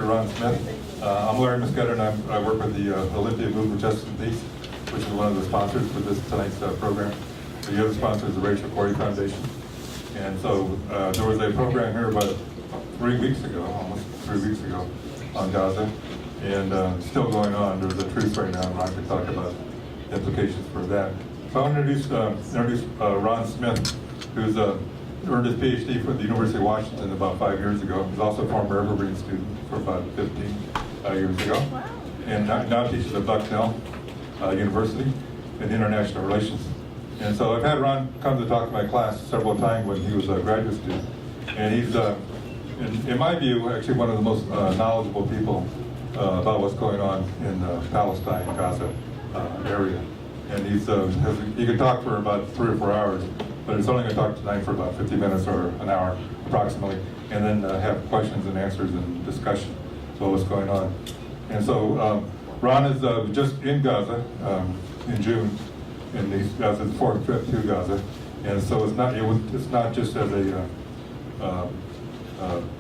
Ron Smith. I'm Larry Mosqueda, and I work with the Olympia Movement Justice and Peace, which is one of the sponsors for this tonight's program. The other sponsor is the Rachel Corrie Foundation. And so there was a program here about 3 weeks ago, almost 3 weeks ago, on Gaza, and still going on. There's a truce right now, and Ron can talk about the implications for that. So I want to introduce Ron Smith, who's earned his PhD from the University of Washington about 5 years ago. He's also a former Evergreen student for about 15 years ago. Wow. And now teaches at Bucknell University in international relations. And so I've had Ron come to talk to my class several times when he was a graduate student. And he's, in my view, actually one of the most knowledgeable people about what's going on in Palestine, Gaza area. And he could talk for about 3 or 4 hours, but he's only going to talk tonight for about 50 minutes or an hour approximately, and then have questions and answers and discussion about what's going on. And so Ron is just in Gaza in June, and that's his 4th trip to Gaza. And so it's not just as a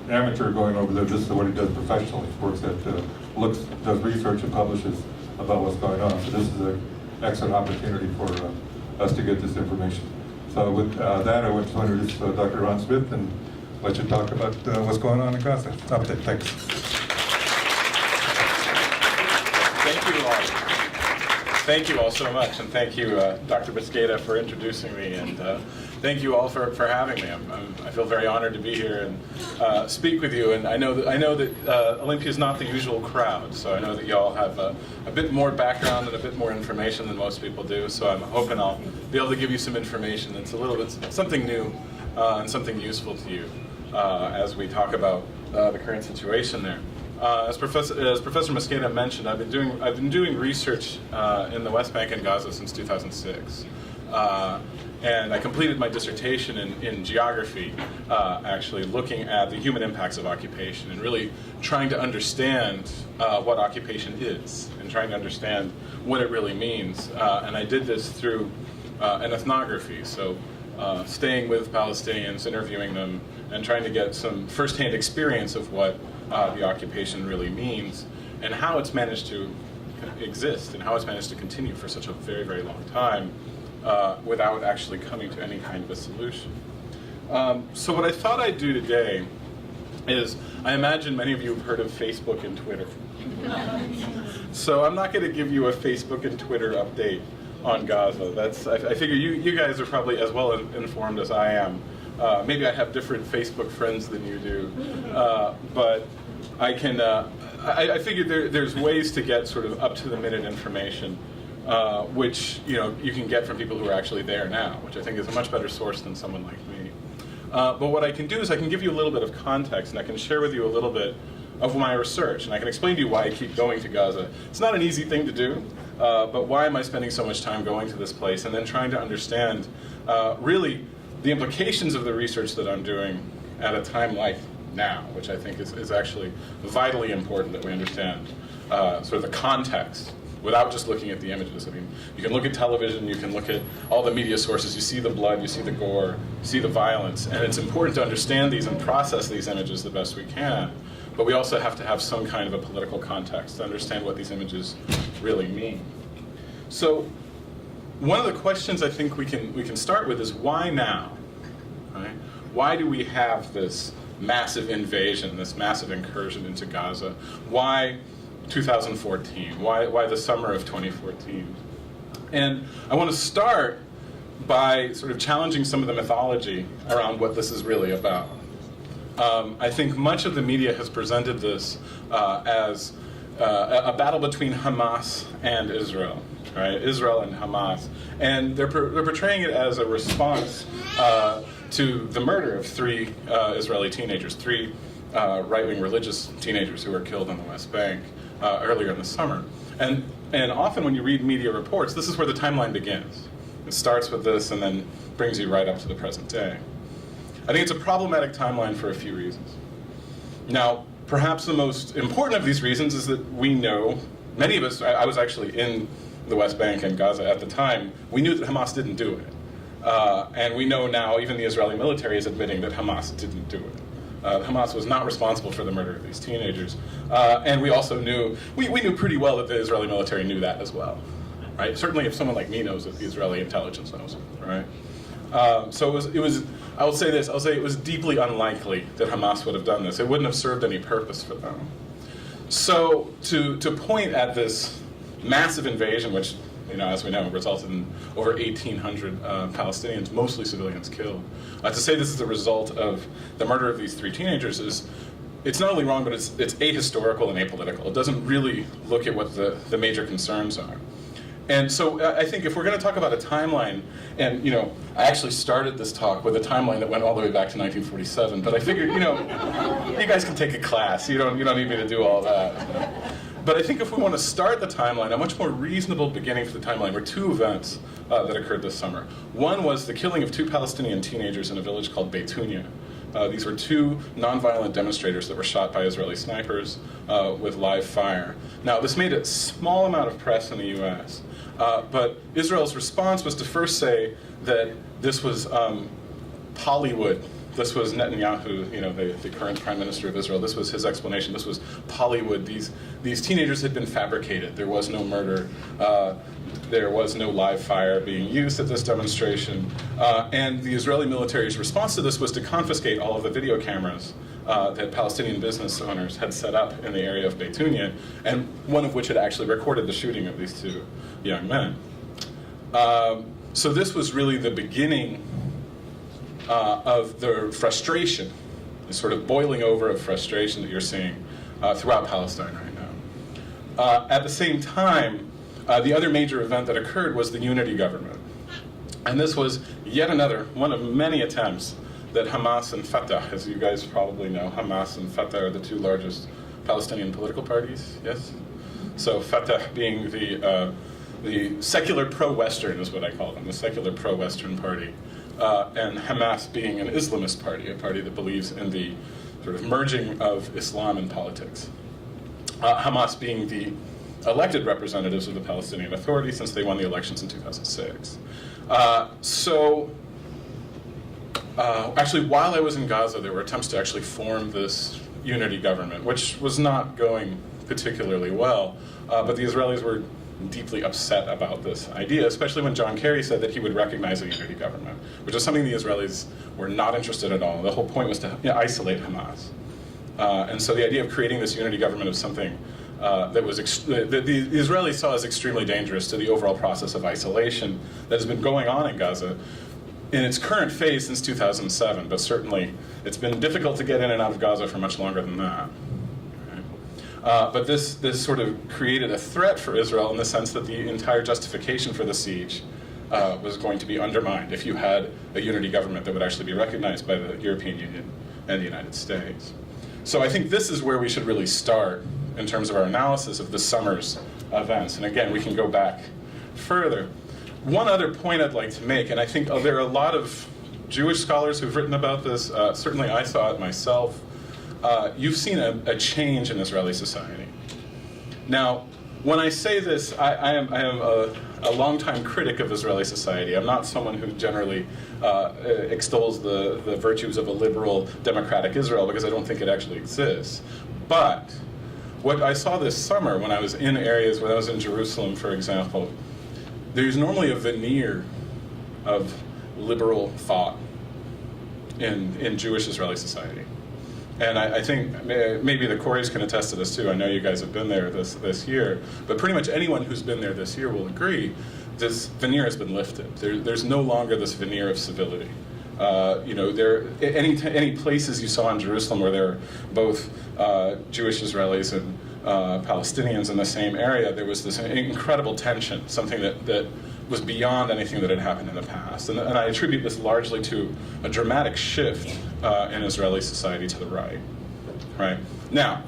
amateur going over there. This is what he does professionally. He works at does research and publishes about what's going on. So this is an excellent opportunity for us to get this information. So with that, I want to introduce Dr. Ron Smith and let you talk about what's going on in Gaza. Update, thanks. Thank you all. Thank you all so much, and thank you, Dr. Mosqueda, for introducing me, and thank you all for having me. I feel very honored to be here and speak with you. And I know that Olympia is not the usual crowd, so I know that you all have a bit more background and a bit more information than most people do. So I'm hoping I'll be able to give you some information that's a little bit something new and something useful to you as we talk about the current situation there. As Professor Mosqueda mentioned, I've been doing research in the West Bank and Gaza since 2006, and I completed my dissertation in geography, actually looking at the human impacts of occupation and really trying to understand what occupation is and trying to understand what it really means. And I did this through an ethnography, so staying with Palestinians, interviewing them, and trying to get some firsthand experience of what the occupation really means and how it's managed to exist and how it's managed to continue for such a very, very long time without actually coming to any kind of a solution. So what I thought I'd do today is, I imagine many of you have heard of Facebook and Twitter. So I'm not going to give you a Facebook and Twitter update on Gaza. I figure you guys are probably as well informed as I am. Maybe I have different Facebook friends than you do, but I can. I figure there's ways to get sort of up-to-the-minute information, which you can get from people who are actually there now, which I think is a much better source than someone like me. But what I can do is I can give you a little bit of context, and I can share with you a little bit of my research, and I can explain to you why I keep going to Gaza. It's not an easy thing to do, but why am I spending so much time going to this place, and then trying to understand really the implications of the research that I'm doing at a time like now, which I think is actually vitally important that we understand sort of the context without just looking at the images. I mean, you can look at television, you can look at all the media sources, you see the blood, you see the gore, you see the violence, and it's important to understand these and process these images the best we can. But we also have to have some kind of a political context to understand what these images really mean. So one of the questions I think we can start with is, why now? Right? Why do we have this massive invasion, this massive incursion into Gaza? Why 2014? Why the summer of 2014? And I want to start by sort of challenging some of the mythology around what this is really about. I think much of the media has presented this as a battle between Hamas and Israel. Right, Israel and Hamas, and they're portraying it as a response to the murder of 3 Israeli teenagers, 3 right-wing religious teenagers who were killed in the West Bank earlier in the summer. And often when you read media reports, this is where the timeline begins. It starts with this and then brings you right up to the present day. I think it's a problematic timeline for a few reasons. Now, perhaps the most important of these reasons is that we know, many of us, I was actually in the West Bank and Gaza at the time, we knew that Hamas didn't do it. And we know now, even the Israeli military is admitting that Hamas didn't do it. Hamas was not responsible for the murder of these teenagers. And we also knew, we knew pretty well that the Israeli military knew that as well, right? Certainly if someone like me knows it, the Israeli intelligence knows it, right? So it was, I will say this, I'll say it was deeply unlikely that Hamas would have done this. It wouldn't have served any purpose for them. So to point at this massive invasion, which, as we know, resulted in over 1,800 Palestinians, mostly civilians, killed. To say this is a result of the murder of these 3 teenagers it's not only wrong, but it's ahistorical and apolitical. It doesn't really look at what the major concerns are. And so I think if we're going to talk about a timeline, and I actually started this talk with a timeline that went all the way back to 1947, but I figured, you guys can take a class. You don't need me to do all that. But I think if we want to start the timeline, a much more reasonable beginning for the timeline were 2 events that occurred this summer. One was the killing of 2 Palestinian teenagers in a village called Beitunia. These were 2 nonviolent demonstrators that were shot by Israeli snipers with live fire. Now, this made a small amount of press in the US, but Israel's response was to first say that this was Hollywood. This was Netanyahu, the current prime minister of Israel. This was his explanation. This was Hollywood. These teenagers had been fabricated. There was no murder. There was no live fire being used at this demonstration. And the Israeli military's response to this was to confiscate all of the video cameras that Palestinian business owners had set up in the area of Beitunia, and one of which had actually recorded the shooting of these 2 young men. So this was really the beginning of the frustration, the sort of boiling over of frustration that you're seeing throughout Palestine right now. At the same time, the other major event that occurred was the unity government. And this was yet another, one of many attempts that Hamas and Fatah, as you guys probably know, Hamas and Fatah are the 2 largest Palestinian political parties, yes? So Fatah being the secular pro-Western is what I call them, the secular pro-Western party. And Hamas being an Islamist party, a party that believes in the sort of merging of Islam and politics. Hamas being the elected representatives of the Palestinian Authority since they won the elections in 2006. Actually, while I was in Gaza, there were attempts to actually form this unity government, which was not going particularly well, but the Israelis were deeply upset about this idea, especially when John Kerry said that he would recognize a unity government, which is something the Israelis were not interested at all. The whole point was to isolate Hamas. And so the idea of creating this unity government was something that was the Israelis saw as extremely dangerous to the overall process of isolation that has been going on in Gaza in its current phase since 2007, but certainly it's been difficult to get in and out of Gaza for much longer than that. But this sort of created a threat for Israel in the sense that the entire justification for the siege was going to be undermined if you had a unity government that would actually be recognized by the European Union and the United States. So I think this is where we should really start in terms of our analysis of this summer's events. And again, we can go back further. One other point I'd like to make, and I think there are a lot of Jewish scholars who've written about this, certainly I saw it myself. You've seen a change in Israeli society. Now, when I say this, I am a longtime critic of Israeli society. I'm not someone who generally extols the virtues of a liberal, democratic Israel, because I don't think it actually exists. But what I saw this summer when I was in areas, when I was in Jerusalem, for example, there's normally a veneer of liberal thought in Jewish Israeli society. And I think maybe the Corys can attest to this too. I know you guys have been there this year, but pretty much anyone who's been there this year will agree this veneer has been lifted. There's no longer this veneer of civility. Any places you saw in Jerusalem where there were both Jewish Israelis and Palestinians in the same area, there was this incredible tension, something that was beyond anything that had happened in the past. And I attribute this largely to a dramatic shift in Israeli society to the right. Now,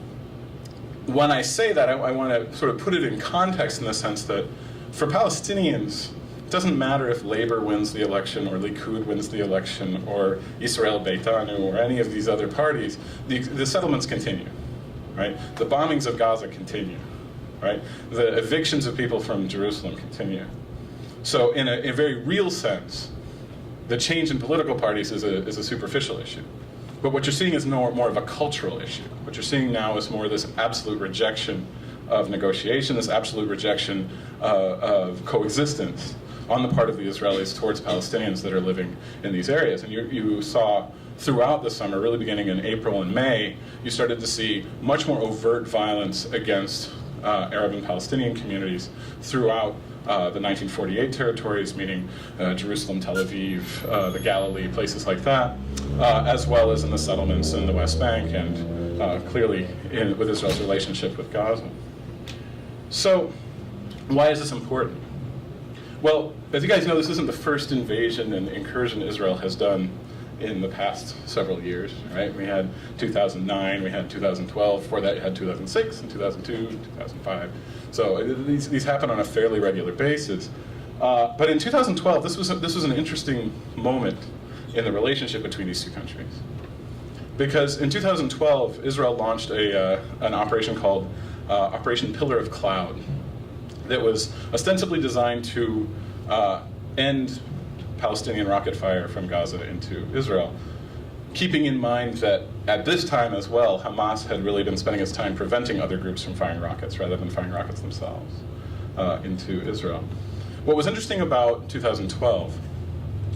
when I say that, I want to sort of put it in context in the sense that for Palestinians, it doesn't matter if Labor wins the election or Likud wins the election or Israel Beitanu or any of these other parties, the settlements continue, right? The bombings of Gaza continue, right? The evictions of people from Jerusalem continue. So in a very real sense, the change in political parties is a superficial issue. But what you're seeing is more of a cultural issue. What you're seeing now is more this absolute rejection of negotiation, this absolute rejection of coexistence on the part of the Israelis towards Palestinians that are living in these areas. And you saw throughout the summer, really beginning in April and May, you started to see much more overt violence against Arab and Palestinian communities throughout the 1948 territories, meaning Jerusalem, Tel Aviv, the Galilee, places like that, as well as in the settlements in the West Bank and clearly with Israel's relationship with Gaza. So, why is this important? Well, as you guys know, this isn't the first invasion and incursion Israel has done in the past several years, right? We had 2009, we had 2012, before that you had 2006 and 2002, 2005. So these happen on a fairly regular basis. But in 2012, this was an interesting moment in the relationship between these two countries. Because in 2012, Israel launched an operation called Operation Pillar of Cloud that was ostensibly designed to end Palestinian rocket fire from Gaza into Israel, keeping in mind that at this time as well, Hamas had really been spending its time preventing other groups from firing rockets rather than firing rockets themselves into Israel. What was interesting about 2012,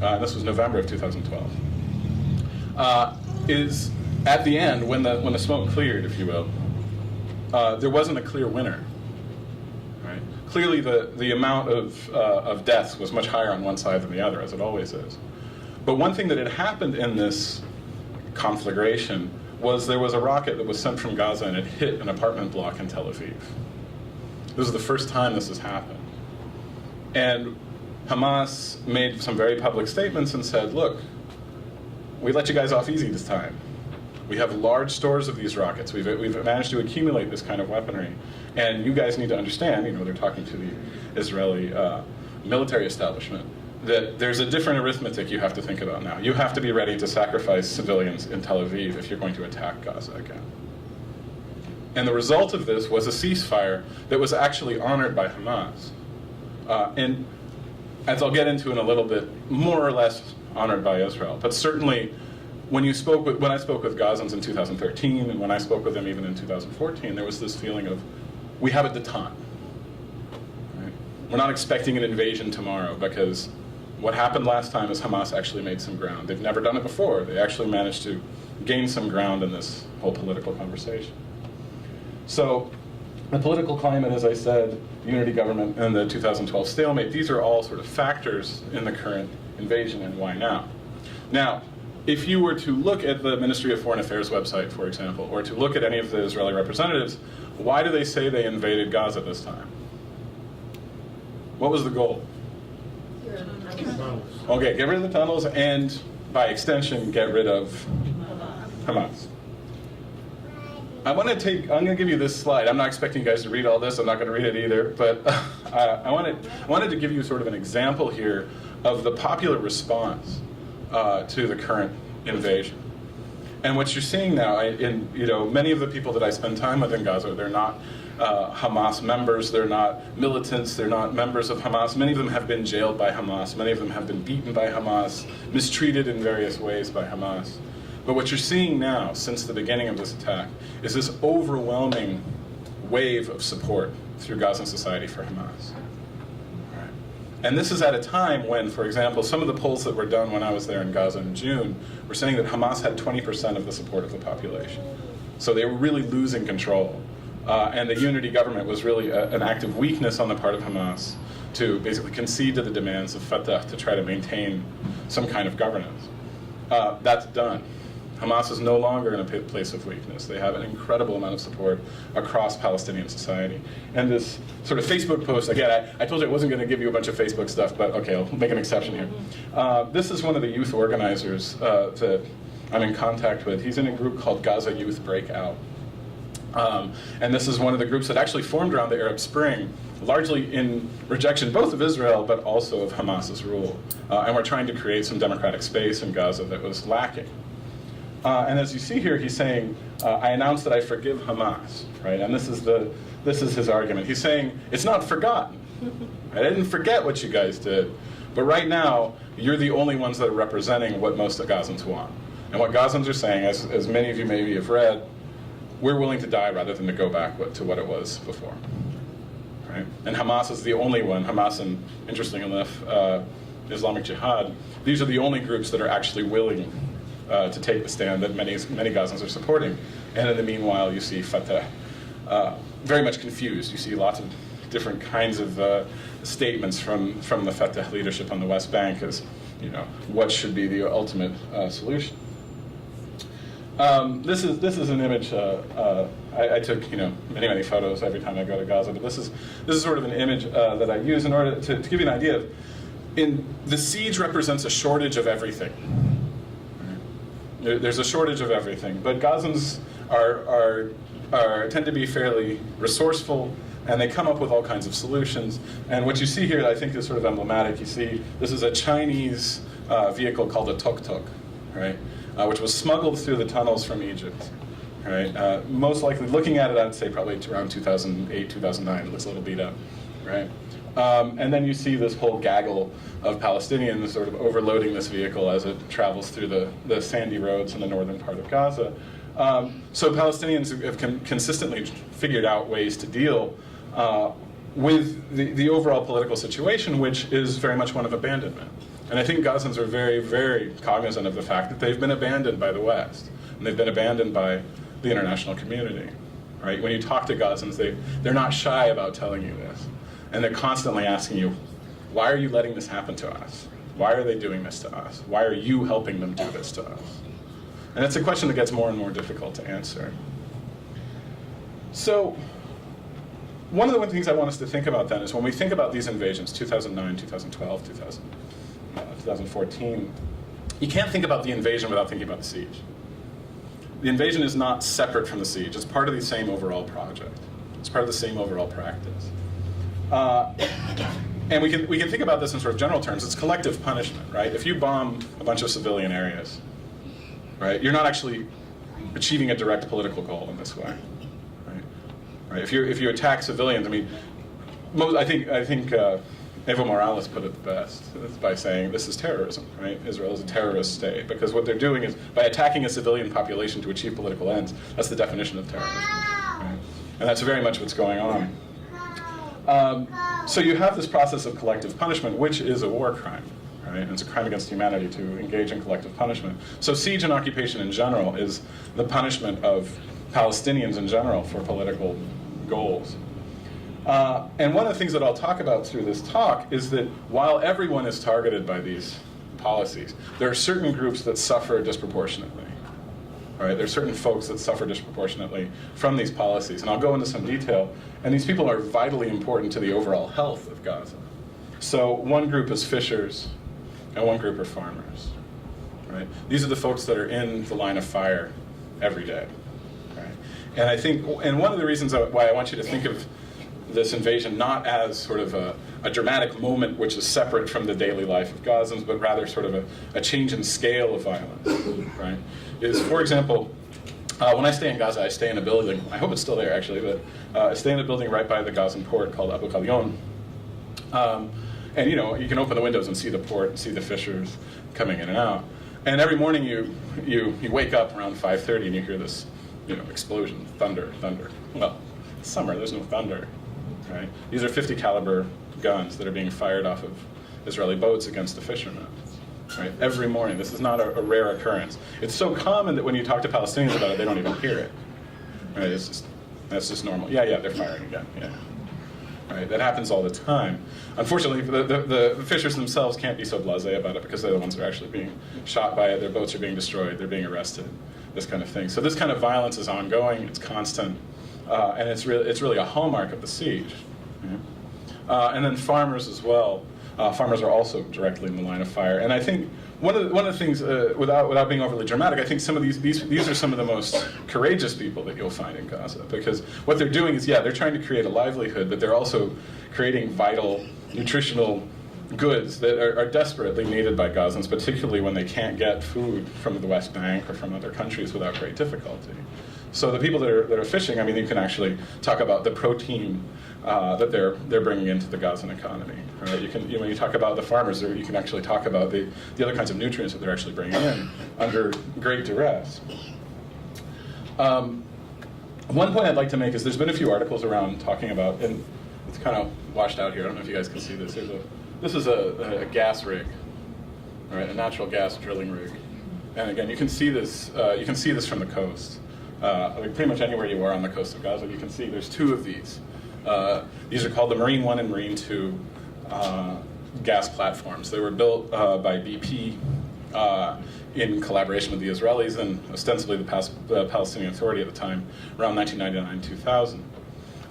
and this was November of 2012, is at the end, when the smoke cleared, if you will, there wasn't a clear winner. Right? Clearly, the amount of deaths was much higher on one side than the other, as it always is. But one thing that had happened in this conflagration was there was a rocket that was sent from Gaza and it hit an apartment block in Tel Aviv. This is the first time this has happened. And Hamas made some very public statements and said, look, we let you guys off easy this time. We have large stores of these rockets. We've managed to accumulate this kind of weaponry. And you guys need to understand, they're talking to the Israeli military establishment, that there's a different arithmetic you have to think about now. You have to be ready to sacrifice civilians in Tel Aviv if you're going to attack Gaza again. And the result of this was a ceasefire that was actually honored by Hamas. And as I'll get into in a little bit, more or less honored by Israel. But certainly, when I spoke with Gazans in 2013, and when I spoke with them even in 2014, there was this feeling of, we have a détente. Right? We're not expecting an invasion tomorrow, because what happened last time is Hamas actually made some ground. They've never done it before. They actually managed to gain some ground in this whole political conversation. So the political climate, as I said, the unity government, and the 2012 stalemate, these are all sort of factors in the current invasion, and why now? Now, if you were to look at the Ministry of Foreign Affairs website, for example, or to look at any of the Israeli representatives, why do they say they invaded Gaza this time? What was the goal? Okay, get rid of the tunnels, and by extension, get rid of Hamas. I'm going to give you this slide. I'm not expecting you guys to read all this. I'm not going to read it either. But I wanted to give you sort of an example here of the popular response to the current invasion. And what you're seeing now, many of the people that I spend time with in Gaza, they're not Hamas members, they're not militants, they're not members of Hamas. Many of them have been jailed by Hamas. Many of them have been beaten by Hamas, mistreated in various ways by Hamas. But what you're seeing now, since the beginning of this attack, is this overwhelming wave of support through Gazan society for Hamas. Right. And this is at a time when, for example, some of the polls that were done when I was there in Gaza in June were saying that Hamas had 20% of the support of the population. So they were really losing control. And the unity government was really an act of weakness on the part of Hamas to basically concede to the demands of Fatah to try to maintain some kind of governance. That's done. Hamas is no longer in a place of weakness. They have an incredible amount of support across Palestinian society. And this sort of Facebook post, again, I told you I wasn't going to give you a bunch of Facebook stuff, but okay, I'll make an exception here. This is one of the youth organizers that I'm in contact with. He's in a group called Gaza Youth Breakout. And this is one of the groups that actually formed around the Arab Spring, largely in rejection both of Israel but also of Hamas's rule. And we're trying to create some democratic space in Gaza that was lacking. And as you see here, he's saying, I announced that I forgive Hamas, right? And this is his argument. He's saying, it's not forgotten. I didn't forget what you guys did. But right now, you're the only ones that are representing what most Gazans want. And what Gazans are saying, as many of you maybe have read, we're willing to die rather than to go back to what it was before. Right? And Hamas is the only one, Hamas and, interestingly enough, Islamic Jihad, these are the only groups that are actually willing to take the stand that many Gazans are supporting. And in the meanwhile, you see Fatah very much confused. You see lots of different kinds of statements from the Fatah leadership on the West Bank as, what should be the ultimate solution. This is an image. I took many photos every time I go to Gaza, but this is sort of an image that I use in order to give you an idea of. The siege represents a shortage of everything. There's a shortage of everything, but Gazans tend to be fairly resourceful, and they come up with all kinds of solutions. And what you see here, I think, is sort of emblematic. You see, this is a Chinese vehicle called a tuk-tuk, right? Which was smuggled through the tunnels from Egypt, right? Most likely, looking at it, I'd say probably around 2008, 2009. It looks a little beat up, right? And then you see this whole gaggle of Palestinians sort of overloading this vehicle as it travels through the sandy roads in the northern part of Gaza. So Palestinians have consistently figured out ways to deal with the overall political situation, which is very much one of abandonment. And I think Gazans are very, very cognizant of the fact that they've been abandoned by the West, and they've been abandoned by the international community. Right? When you talk to Gazans, they're not shy about telling you this. And they're constantly asking you, why are you letting this happen to us? Why are they doing this to us? Why are you helping them do this to us? And it's a question that gets more and more difficult to answer. So one of the things I want us to think about then is when we think about these invasions, 2009, 2012, 2014, you can't think about the invasion without thinking about the siege. The invasion is not separate from the siege. It's part of the same overall project. It's part of the same overall practice. And we can think about this in sort of general terms. It's collective punishment, right? If you bomb a bunch of civilian areas, right, you're not actually achieving a direct political goal in this way, right? If you attack civilians, I mean, I think Evo Morales put it the best by saying this is terrorism, right? Israel is a terrorist state because what they're doing is by attacking a civilian population to achieve political ends. That's the definition of terrorism, right? And that's very much what's going on. So you have this process of collective punishment, which is a war crime, right? And it's a crime against humanity to engage in collective punishment. So siege and occupation in general is the punishment of Palestinians in general for political goals. And one of the things that I'll talk about through this talk is that while everyone is targeted by these policies, there are certain groups that suffer disproportionately. Right? There are certain folks that suffer disproportionately from these policies, and I'll go into some detail. And these people are vitally important to the overall health of Gaza. So one group is fishers, and one group are farmers. Right? These are the folks that are in the line of fire every day. Right? And I think, and one of the reasons why I want you to think of this invasion not as sort of a dramatic moment which is separate from the daily life of Gazans, but rather sort of a change in scale of violence, right? Is, for example, when I stay in Gaza, I stay in a building, I hope it's still there actually, but I stay in a building right by the Gazan port called Abu Kalyon. And you can open the windows and see the port and see the fishers coming in and out. And every morning you wake up around 5:30 and you hear this explosion, thunder. Well, it's summer, there's no thunder. Right? These are 50 caliber guns that are being fired off of Israeli boats against the fishermen. Right? Every morning. This is not a rare occurrence. It's so common that when you talk to Palestinians about it, they don't even hear it. Right? That's just normal. Yeah, they're firing again. Yeah. Right? That happens all the time. Unfortunately, the fishers themselves can't be so blasé about it because they're the ones who are actually being shot by it. Their boats are being destroyed. They're being arrested. This kind of thing. So this kind of violence is ongoing. It's constant. And it's really a hallmark of the siege. And then farmers as well. Farmers are also directly in the line of fire. And I think one of the things, without being overly dramatic, I think some of these are some of the most courageous people that you'll find in Gaza, because what they're doing is, they're trying to create a livelihood, but they're also creating vital nutritional goods that are desperately needed by Gazans, particularly when they can't get food from the West Bank or from other countries without great difficulty. So the people that are fishing, I mean, you can actually talk about the protein that they're bringing into the Gazan economy. Right? When you talk about the farmers, you can actually talk about the other kinds of nutrients that they're actually bringing in under great duress. One point I'd like to make is there's been a few articles around talking about, and it's kind of washed out here. I don't know if you guys can see this. This is a gas rig, all right, a natural gas drilling rig. And again, you can see this. You can see this from the coast. Like pretty much anywhere you are on the coast of Gaza, you can see there's two of these. These are called the Marine 1 and Marine 2 gas platforms. They were built by BP in collaboration with the Israelis and ostensibly the Palestinian Authority at the time, around 1999-2000.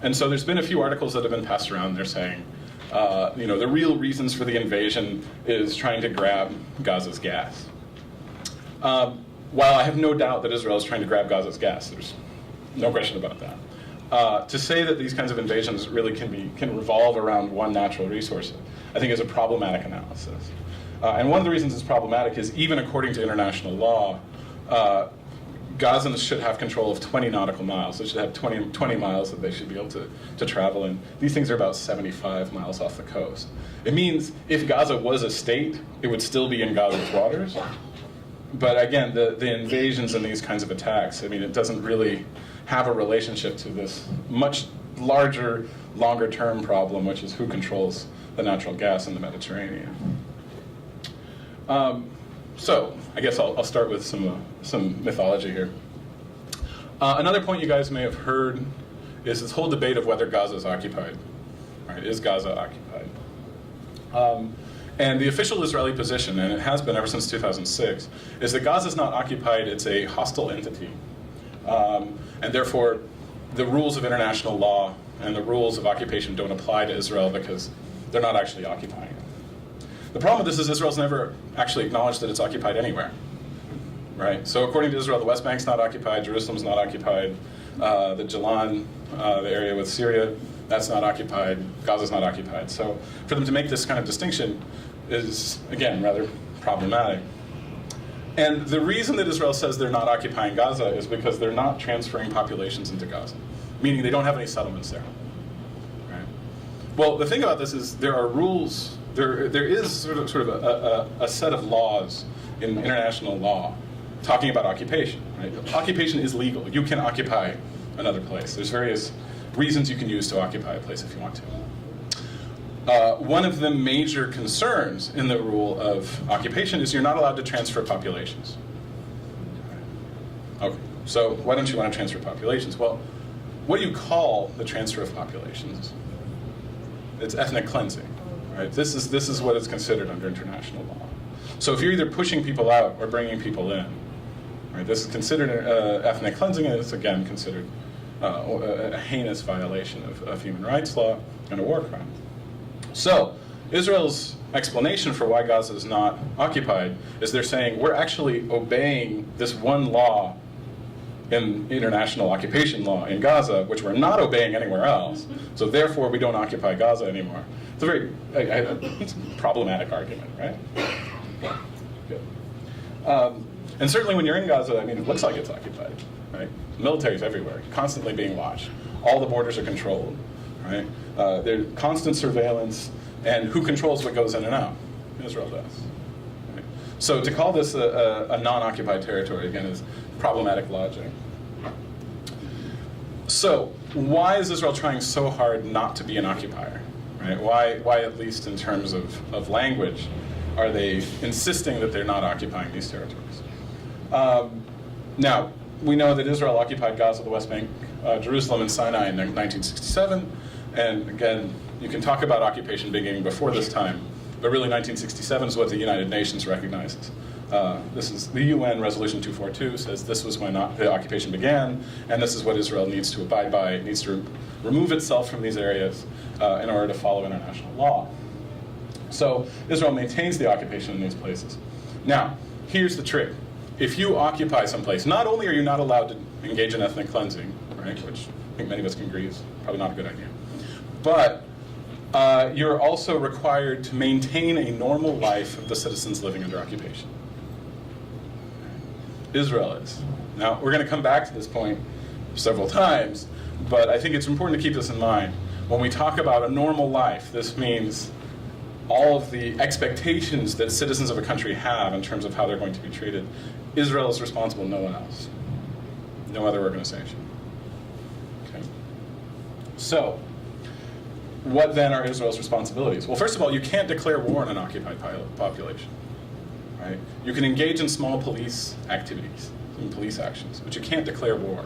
And so there's been a few articles that have been passed around. They're saying, the real reasons for the invasion is trying to grab Gaza's gas. While I have no doubt that Israel is trying to grab Gaza's gas, there's no question about that. To say that these kinds of invasions really can revolve around one natural resource, I think is a problematic analysis. And one of the reasons it's problematic is even according to international law, Gazans should have control of 20 nautical miles. They should have 20 miles that they should be able to travel in. These things are about 75 miles off the coast. It means if Gaza was a state, it would still be in Gaza's waters. But again, the invasions and these kinds of attacks, I mean, it doesn't really have a relationship to this much larger, longer-term problem, which is who controls the natural gas in the Mediterranean. So I guess I'll start with some mythology here. Another point you guys may have heard is this whole debate of whether Gaza is occupied. Right? Is Gaza occupied? And the official Israeli position, and it has been ever since 2006, is that Gaza is not occupied, it's a hostile entity. And therefore, the rules of international law and the rules of occupation don't apply to Israel because they're not actually occupying it. The problem with this is Israel's never actually acknowledged that it's occupied anywhere. Right? So according to Israel, the West Bank's not occupied, Jerusalem's not occupied, the Jalan, the area with Syria, that's not occupied, Gaza's not occupied. So for them to make this kind of distinction is, again, rather problematic. And the reason that Israel says they're not occupying Gaza is because they're not transferring populations into Gaza, meaning they don't have any settlements there. Right? Well, the thing about this is there are rules, there is sort of a set of laws in international law talking about occupation. Right? Occupation is legal. You can occupy another place. There's various reasons you can use to occupy a place if you want to. One of the major concerns in the rule of occupation is you're not allowed to transfer populations. Okay, so why don't you want to transfer populations? Well, what do you call the transfer of populations? It's ethnic cleansing, right? This is what is considered under international law. So if you're either pushing people out or bringing people in, right, this is considered ethnic cleansing, and it's again considered a heinous violation of human rights law and a war crime. So Israel's explanation for why Gaza is not occupied is they're saying we're actually obeying this one law in international occupation law in Gaza, which we're not obeying anywhere else. So therefore, we don't occupy Gaza anymore. It's a very it's a problematic argument, right? Good. And certainly when you're in Gaza, I mean, it looks like it's occupied, right? The military's everywhere, constantly being watched. All the borders are controlled, right? There's constant surveillance, and who controls what goes in and out? Israel does. Right? So to call this a non-occupied territory, again, is problematic logic. So why is Israel trying so hard not to be an occupier? Right? Why at least in terms of language, are they insisting that they're not occupying these territories? Now, we know that Israel occupied Gaza, the West Bank, Jerusalem, and Sinai in 1967. And again, you can talk about occupation beginning before this time, but really 1967 is what the United Nations recognizes. This is the UN Resolution 242 says this was when the occupation began, and this is what Israel needs to abide by. It needs to remove itself from these areas in order to follow international law. So Israel maintains the occupation in these places. Now, here's the trick. If you occupy someplace, not only are you not allowed to engage in ethnic cleansing, right, which I think many of us can agree is probably not a good idea, but you're also required to maintain a normal life of the citizens living under occupation. Israel is. Now, we're going to come back to this point several times, but I think it's important to keep this in mind. When we talk about a normal life, this means all of the expectations that citizens of a country have in terms of how they're going to be treated. Israel is responsible, no one else. No other organization. Okay. So, what then are Israel's responsibilities? Well, first of all, you can't declare war on an occupied population. Right? You can engage in small police activities, in police actions, but you can't declare war,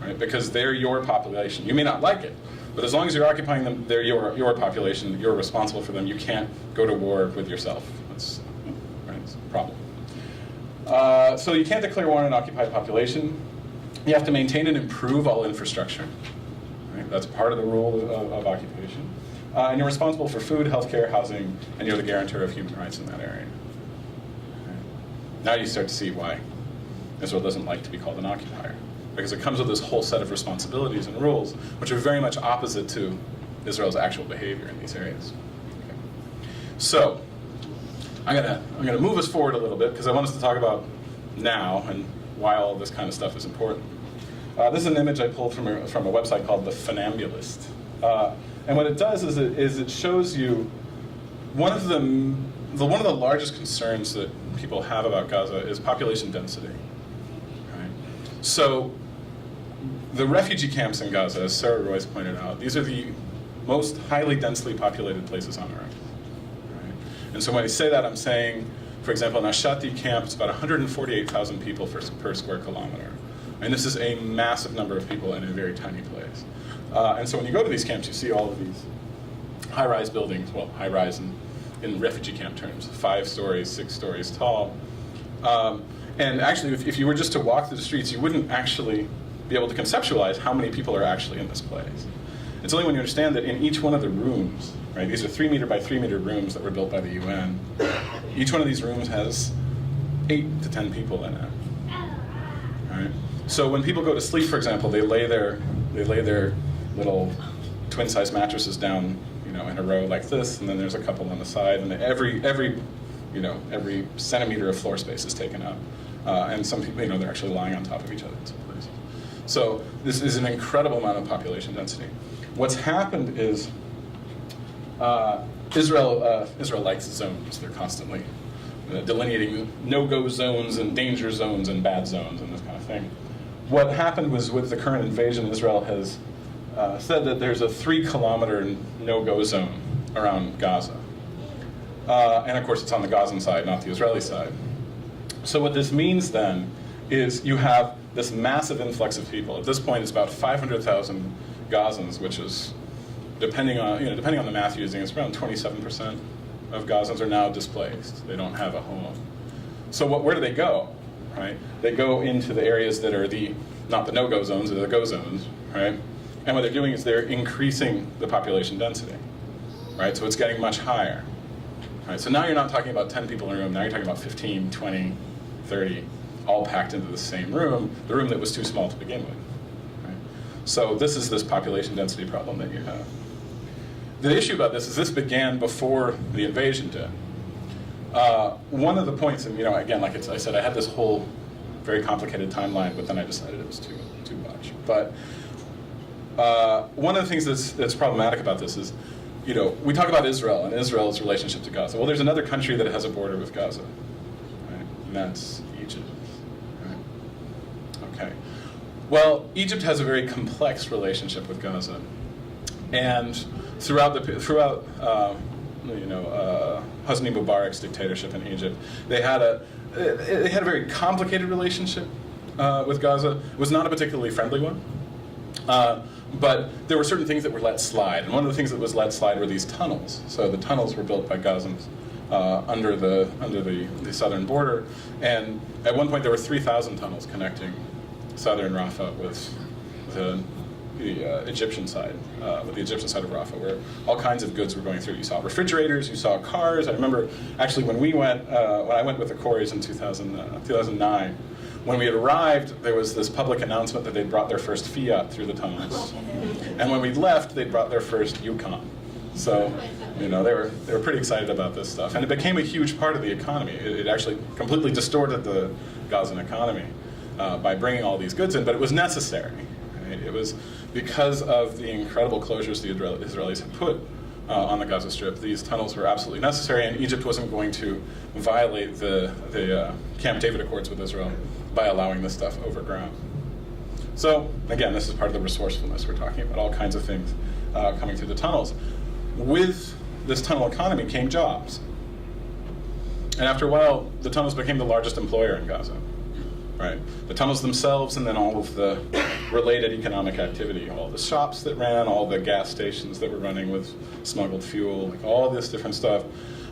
right? Because they're your population. You may not like it, but as long as you're occupying them, they're your population, you're responsible for them. You can't go to war with yourself. That's a problem. So you can't declare war on an occupied population. You have to maintain and improve all infrastructure. Right? That's part of the rule of occupation. And you're responsible for food, healthcare, housing, and you're the guarantor of human rights in that area. Now you start to see why Israel doesn't like to be called an occupier, because it comes with this whole set of responsibilities and rules, which are very much opposite to Israel's actual behavior in these areas. Okay. So, I'm gonna move us forward a little bit, because I want us to talk about now and why all this kind of stuff is important. This is an image I pulled from a website called The Funambulist. And what it does is it shows you one of the largest concerns that people have about Gaza is population density. Right? So the refugee camps in Gaza, as Sarah Royce pointed out, these are the most highly densely populated places on Earth. Right? And so when I say that, I'm saying, for example, in Ashati camp, it's about 148,000 people per square kilometer. And this is a massive number of people in a very tiny place. And so when you go to these camps, you see all of these high-rise buildings, well, high-rise in refugee camp terms, 5 stories, 6 stories tall. And actually, if you were just to walk through the streets, you wouldn't actually be able to conceptualize how many people are actually in this place. It's only when you understand that in each one of the rooms, right, these are 3 meter by 3 meter rooms that were built by the UN, each one of these rooms has 8 to 10 people in it. Right? So when people go to sleep, for example, they lay their little twin-size mattresses down, in a row like this, and then there's a couple on the side, and every centimeter of floor space is taken up. And some people, they're actually lying on top of each other in some places. So this is an incredible amount of population density. What's happened is Israel likes zones. They're constantly delineating no-go zones and danger zones and bad zones and this kind of thing. What happened was with the current invasion, Israel has said that there's a 3-kilometer no-go zone around Gaza. And of course, it's on the Gazan side, not the Israeli side. So what this means then is you have this massive influx of people. At this point, it's about 500,000 Gazans, which is, depending on the math you're using, it's around 27% of Gazans are now displaced. They don't have a home. So where do they go? Right? They go into the areas that are not the no-go zones, they're the go zones, right? And what they're doing is they're increasing the population density, right? So it's getting much higher, right? So now you're not talking about 10 people in a room, now you're talking about 15, 20, 30, all packed into the same room, the room that was too small to begin with, right? So this population density problem that you have. The issue about this is this began before the invasion did. One of the points, and again, like I said, I had this whole very complicated timeline, but then I decided it was too much. But one of the things that's problematic about this is, we talk about Israel and Israel's relationship to Gaza. Well, there's another country that has a border with Gaza, right? And that's Egypt. Right? Okay. Well, Egypt has a very complex relationship with Gaza, and throughout Hosni Mubarak's dictatorship in Egypt, they had a very complicated relationship with Gaza. It was not a particularly friendly one. But there were certain things that were let slide, and one of the things that was let slide were these tunnels. So the tunnels were built by Gazans under the southern border, and at one point there were 3,000 tunnels connecting southern Rafah with the Egyptian side, of Rafah, where all kinds of goods were going through. You saw refrigerators, you saw cars. I remember actually when I went with the Corys in 2009. When we had arrived, there was this public announcement that they'd brought their first Fiat through the tunnels. And when we left, they'd brought their first Yukon. So, they were pretty excited about this stuff, and it became a huge part of the economy. It actually completely distorted the Gazan economy by bringing all these goods in, but it was necessary. Right? It was because of the incredible closures the Israelis had put on the Gaza Strip. These tunnels were absolutely necessary, and Egypt wasn't going to violate the Camp David Accords with Israel by allowing this stuff overground. So, again, this is part of the resourcefulness. We're talking about all kinds of things coming through the tunnels. With this tunnel economy came jobs. And after a while, the tunnels became the largest employer in Gaza. Right? The tunnels themselves, and then all of the related economic activity, all the shops that ran, all the gas stations that were running with smuggled fuel, like all this different stuff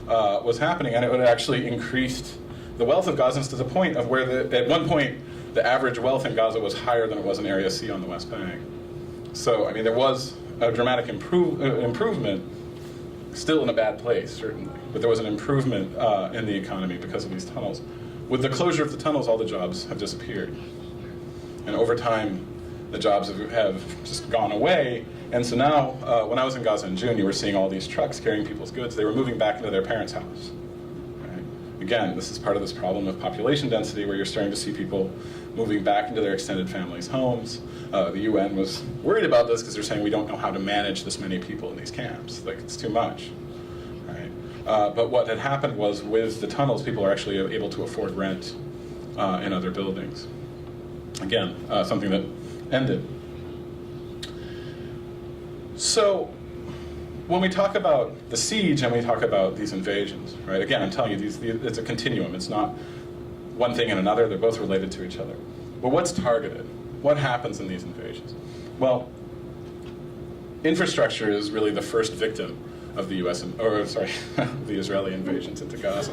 was happening, and it would actually increased the wealth of Gazans to the point of where at one point the average wealth in Gaza was higher than it was in Area C on the West Bank. So, I mean, there was a dramatic improvement, still in a bad place, certainly, but there was an improvement in the economy because of these tunnels. With the closure of the tunnels, all the jobs have disappeared. And over time, the jobs have just gone away. And so now, when I was in Gaza in June, you were seeing all these trucks carrying people's goods. They were moving back into their parents' house. Right? Again, this is part of this problem of population density, where you're starting to see people moving back into their extended families' homes. The UN was worried about this because they're saying we don't know how to manage this many people in these camps. Like, it's too much. Right? But what had happened was, with the tunnels, people are actually able to afford rent in other buildings. Again, something that ended. So, when we talk about the siege and we talk about these invasions, right? Again, I'm telling you, it's a continuum. It's not one thing and another. They're both related to each other. But what's targeted? What happens in these invasions? Well, infrastructure is really the first victim of the the Israeli invasions into Gaza.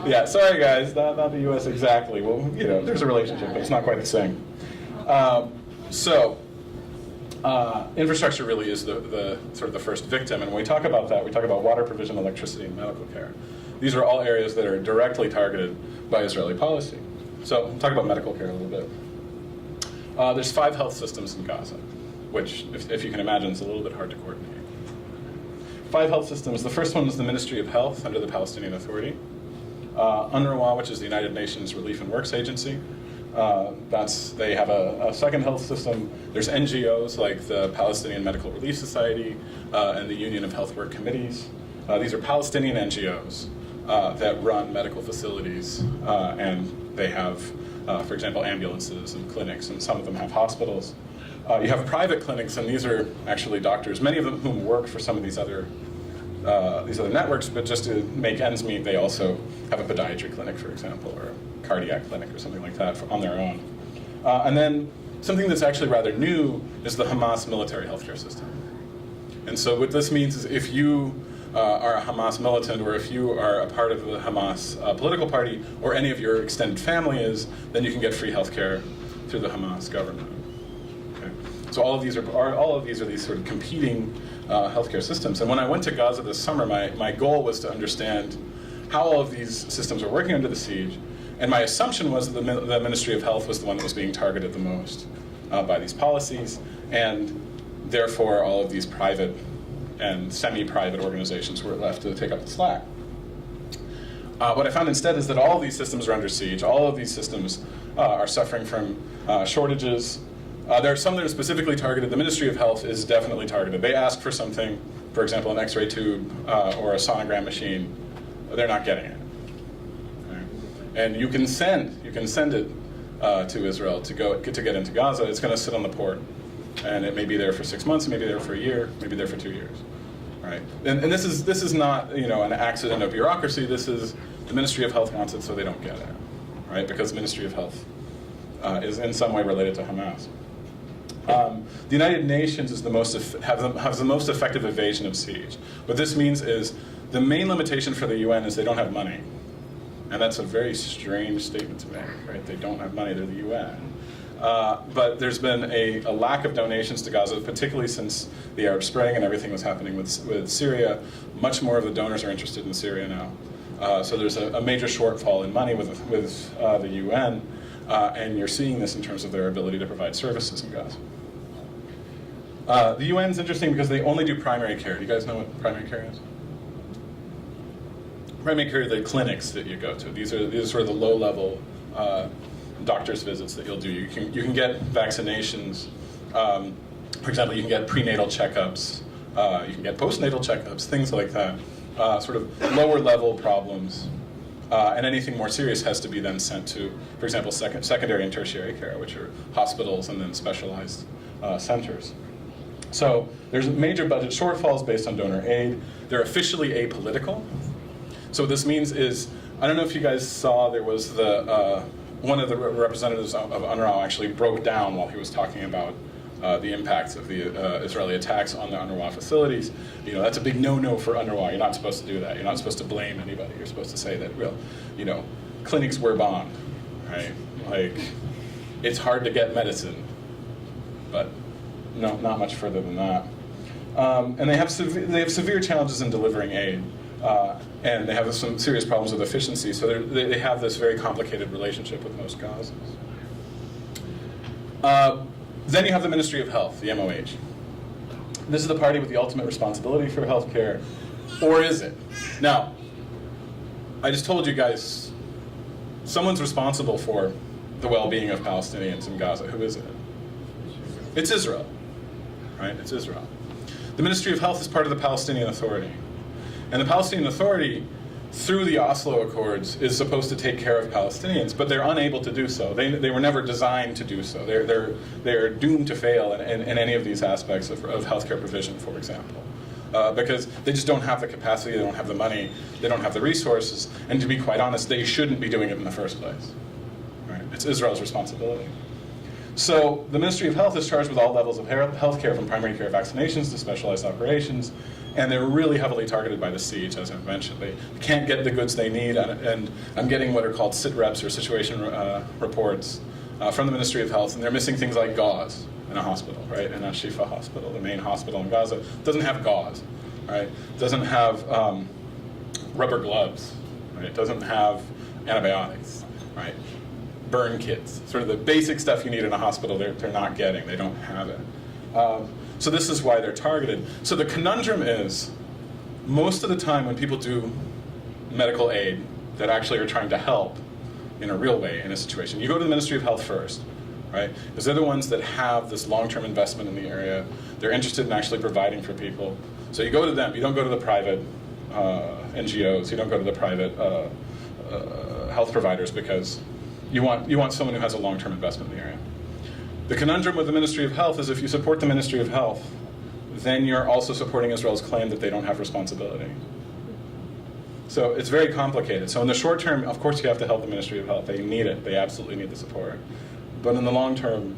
Yeah, sorry guys, not the U.S. exactly. Well, there's a relationship, but it's not quite the same. Infrastructure really is the sort of the first victim, and when we talk about that, we talk about water provision, electricity, and medical care. These are all areas that are directly targeted by Israeli policy. So, we'll talk about medical care a little bit. There's 5 health systems in Gaza, which, if you can imagine, is a little bit hard to coordinate. 5 health systems. The first one is the Ministry of Health under the Palestinian Authority. UNRWA, which is the United Nations Relief and Works Agency. They have a second health system. There's NGOs like the Palestinian Medical Relief Society and the Union of Health Work Committees. These are Palestinian NGOs that run medical facilities, and they have, for example, ambulances and clinics, and some of them have hospitals. You have private clinics, and these are actually doctors, many of them whom work for some of these other networks, but just to make ends meet, they also have a podiatry clinic, for example, or a cardiac clinic or something like that on their own. And then something that's actually rather new is the Hamas military healthcare system. And so what this means is if you are a Hamas militant, or if you are a part of the Hamas political party, or any of your extended family is, then you can get free healthcare through the Hamas government. Okay? So all of these are these sort of competing healthcare systems. And when I went to Gaza this summer, my goal was to understand how all of these systems are working under the siege. And my assumption was that the Ministry of Health was the one that was being targeted the most by these policies, and therefore all of these private and semi-private organizations were left to take up the slack. What I found instead is that all of these systems are under siege. All of these systems are suffering from shortages. There are some that are specifically targeted. The Ministry of Health is definitely targeted. They ask for something, for example, an X-ray tube or a sonogram machine. They're not getting it. Okay? And you can send it to Israel to get into Gaza. It's going to sit on the port, and it may be there for 6 months, it may be there for a year, maybe there for 2 years. Right? And this is not an accident of bureaucracy. This is the Ministry of Health wants it, so they don't get it, right? Because the Ministry of Health is in some way related to Hamas. The United Nations is has the most effective evasion of siege. What this means is the main limitation for the UN is they don't have money, and that's a very strange statement to make, right? They don't have money. They're the UN. But there's been a lack of donations to Gaza, particularly since the Arab Spring and everything was happening with Syria. Much more of the donors are interested in Syria now. So there's a major shortfall in money with the UN, and you're seeing this in terms of their ability to provide services in Gaza. The UN's interesting because they only do primary care. Do you guys know what primary care is? Primary care are the clinics that you go to. These are sort of the low-level doctor's visits that you'll do. You can get vaccinations. For example, you can get prenatal checkups. You can get postnatal checkups, things like that. Sort of lower-level problems. And anything more serious has to be then sent to, for example, secondary and tertiary care, which are hospitals and then specialized centers. So there's major budget shortfalls based on donor aid. They're officially apolitical. So what this means is, I don't know if you guys saw, there was one of the representatives of UNRWA actually broke down while he was talking about the impacts of the Israeli attacks on the UNRWA facilities. You know, that's a big no-no for UNRWA. You're not supposed to do that. You're not supposed to blame anybody. You're supposed to say that, clinics were bombed, right? Like, it's hard to get medicine, but no, not much further than that. And they have severe challenges in delivering aid, and they have some serious problems with efficiency. So they have this very complicated relationship with most Gazans. Then you have the Ministry of Health, the MOH. This is the party with the ultimate responsibility for healthcare, or is it? Now, I just told you guys, someone's responsible for the well-being of Palestinians in Gaza. Who is it? It's Israel, right? It's Israel. The Ministry of Health is part of the Palestinian Authority. And the Palestinian Authority, through the Oslo Accords, is supposed to take care of Palestinians, but they're unable to do so. They were never designed to do so. They're doomed to fail in any of these aspects of healthcare provision, for example. Because they just don't have the capacity, they don't have the money, they don't have the resources, and to be quite honest, they shouldn't be doing it in the first place. Right? It's Israel's responsibility. So the Ministry of Health is charged with all levels of healthcare, from primary care vaccinations to specialized operations, and they're really heavily targeted by the siege, as I've mentioned. They can't get the goods they need, and I'm getting what are called sit-reps, or situation reports, from the Ministry of Health, and they're missing things like gauze in a hospital, right? In a Shifa hospital, the main hospital in Gaza, doesn't have gauze, right? Doesn't have rubber gloves, right? Doesn't have antibiotics, right? Burn kits, sort of the basic stuff you need in a hospital, they're not getting, they don't have it. So this is why they're targeted. So the conundrum is, most of the time when people do medical aid that actually are trying to help in a real way in a situation, you go to the Ministry of Health first, right? Because they're the ones that have this long-term investment in the area. They're interested in actually providing for people. So you go to them, you don't go to the private NGOs, you don't go to the private health providers, because you want someone who has a long-term investment in the area. The conundrum with the Ministry of Health is, if you support the Ministry of Health, then you're also supporting Israel's claim that they don't have responsibility. So it's very complicated. So in the short term, of course you have to help the Ministry of Health. They need it. They absolutely need the support. But in the long term,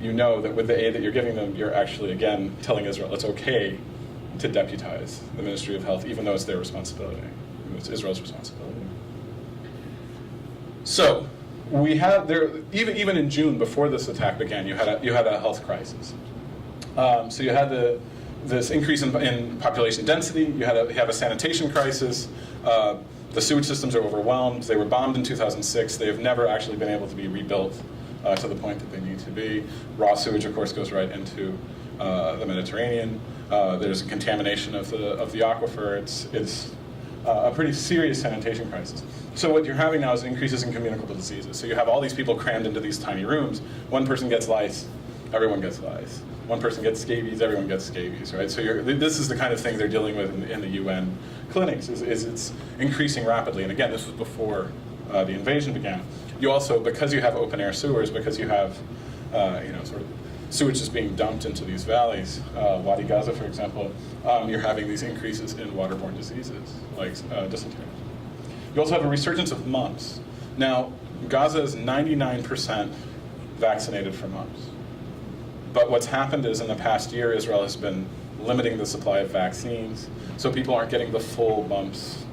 you know that with the aid that you're giving them, you're actually, again, telling Israel it's okay to deputize the Ministry of Health, even though it's their responsibility. It's Israel's responsibility. So we have there, even in June, before this attack began, you had a health crisis. So you had this increase in population density. You have a sanitation crisis. The sewage systems are overwhelmed. They were bombed in 2006. They have never actually been able to be rebuilt to the point that they need to be. Raw sewage, of course, goes right into the Mediterranean. There's a contamination of the aquifer. It's a pretty serious sanitation crisis. So what you're having now is increases in communicable diseases. So you have all these people crammed into these tiny rooms. One person gets lice, everyone gets lice. One person gets scabies, everyone gets scabies, right? So this is the kind of thing they're dealing with in the UN clinics, is it's increasing rapidly. And again, this was before the invasion began. You also, because you have open air sewers, because you have sort of sewage is being dumped into these valleys, Wadi Gaza, for example, you're having these increases in waterborne diseases, like dysentery. You also have a resurgence of mumps. Now, Gaza is 99% vaccinated for mumps. But what's happened is, in the past year, Israel has been limiting the supply of vaccines, so people aren't getting the full mumps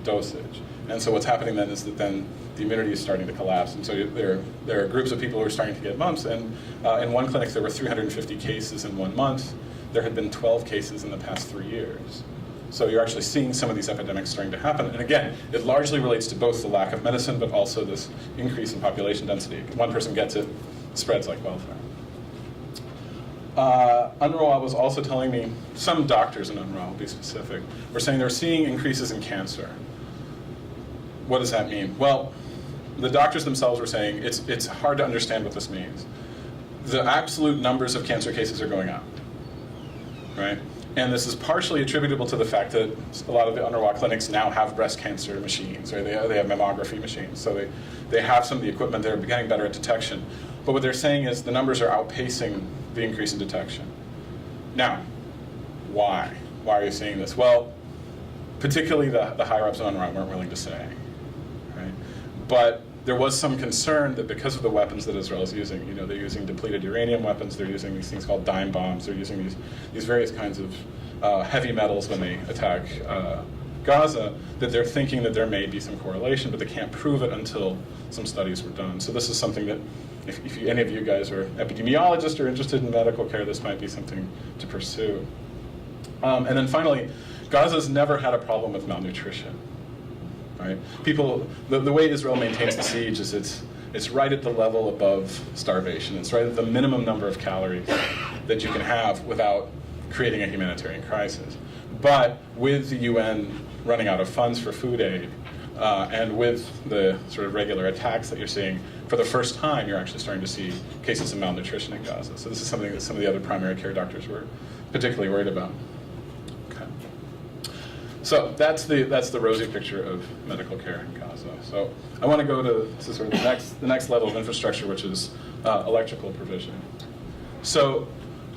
dosage. And so what's happening then is that then the immunity is starting to collapse. And so there are groups of people who are starting to get mumps. And in one clinic, there were 350 cases in 1 month. There had been 12 cases in the past 3 years. So you're actually seeing some of these epidemics starting to happen. And again, it largely relates to both the lack of medicine, but also this increase in population density. One person gets it, spreads like wildfire. UNRWA was also telling me, some doctors in UNRWA, I'll be specific, were saying they're seeing increases in cancer. What does that mean? Well, the doctors themselves were saying it's hard to understand what this means. The absolute numbers of cancer cases are going up, right? And this is partially attributable to the fact that a lot of the UNRWA clinics now have breast cancer machines, or they have mammography machines. So they have some of the equipment, they're getting better at detection. But what they're saying is the numbers are outpacing the increase in detection. Now, why? Why are you seeing this? Well, particularly the higher-ups in UNRWA weren't willing to say, right? But there was some concern that because of the weapons that Israel is using, they're using depleted uranium weapons, they're using these things called dime bombs, they're using these various kinds of heavy metals when they attack Gaza, that they're thinking that there may be some correlation, but they can't prove it until some studies were done. So this is something that, if any of you guys are epidemiologists or interested in medical care, this might be something to pursue. And then finally, Gaza's never had a problem with malnutrition. Right? People, the way Israel maintains the siege is it's right at the level above starvation. It's right at the minimum number of calories that you can have without creating a humanitarian crisis. But with the UN running out of funds for food aid, and with the sort of regular attacks that you're seeing, for the first time you're actually starting to see cases of malnutrition in Gaza. So this is something that some of the other primary care doctors were particularly worried about. So that's the rosy picture of medical care in Gaza. So I want to go to sort of the next level of infrastructure, which is electrical provision. So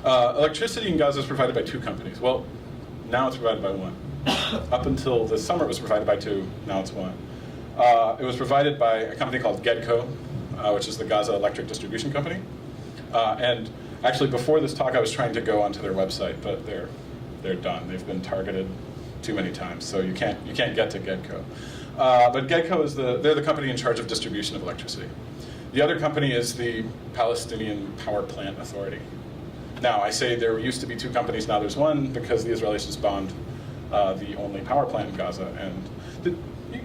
electricity in Gaza is provided by two companies. Well, now it's provided by one. Up until this summer, it was provided by two. Now it's one. It was provided by a company called GEDCO, which is the Gaza Electric Distribution Company. And actually, before this talk, I was trying to go onto their website, but they're done. They've been targeted too many times, so you can't get to GEDCO. But GEDCO is they're the company in charge of distribution of electricity. The other company is the Palestinian Power Plant Authority. Now, I say there used to be two companies, now there's one, because the Israelis just bombed the only power plant in Gaza. And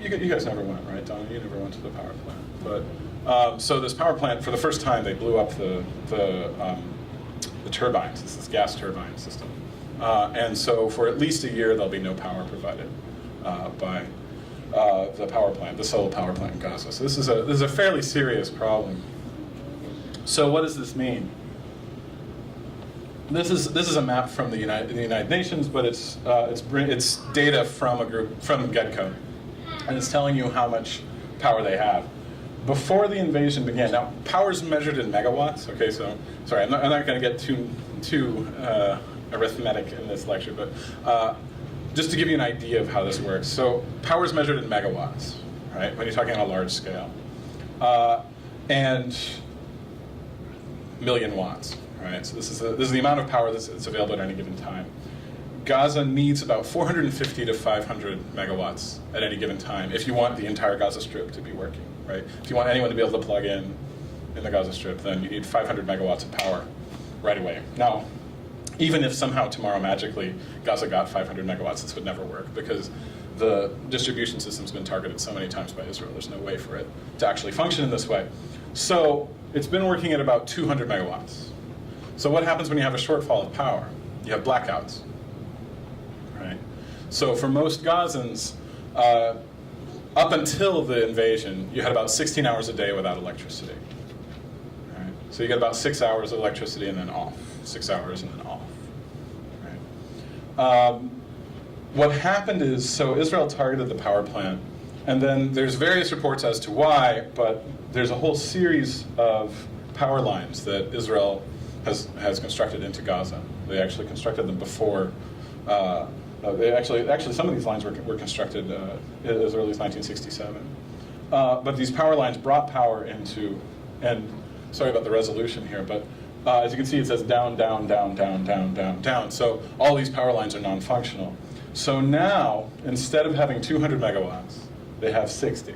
you guys never went, right, Donna? You never went to the power plant. But so this power plant, for the first time, they blew up the turbines. This is gas turbine system. And so for at least a year, there'll be no power provided by the power plant, the sole power plant in Gaza. So this is a fairly serious problem. So what does this mean? This is a map from the United Nations, but it's data from a group from GEDCO, and it's telling you how much power they have. Before the invasion began, now power is measured in megawatts. Okay, so sorry, I'm not going to get too arithmetic in this lecture, but just to give you an idea of how this works. So power is measured in megawatts, right, when you're talking on a large scale. And million watts, right? So this is the amount of power that's available at any given time. Gaza needs about 450 to 500 megawatts at any given time if you want the entire Gaza Strip to be working, right? If you want anyone to be able to plug in the Gaza Strip, then you need 500 megawatts of power right away. Now, even if somehow tomorrow magically Gaza got 500 megawatts, this would never work because the distribution system's been targeted so many times by Israel. There's no way for it to actually function in this way. So it's been working at about 200 megawatts. So what happens when you have a shortfall of power? You have blackouts, right? So for most Gazans, up until the invasion, you had about 16 hours a day without electricity. Right? So you get about 6 hours of electricity and then off. 6 hours and then off. Right? What happened is, so Israel targeted the power plant, and then there's various reports as to why, but there's a whole series of power lines that Israel has constructed into Gaza. They actually constructed them before. Actually, some of these lines were constructed as early as 1967. But these power lines brought power into, and sorry about the resolution here, but as you can see, it says down, down, down, down, down, down, down. So all these power lines are non-functional. So now, instead of having 200 megawatts, they have 60.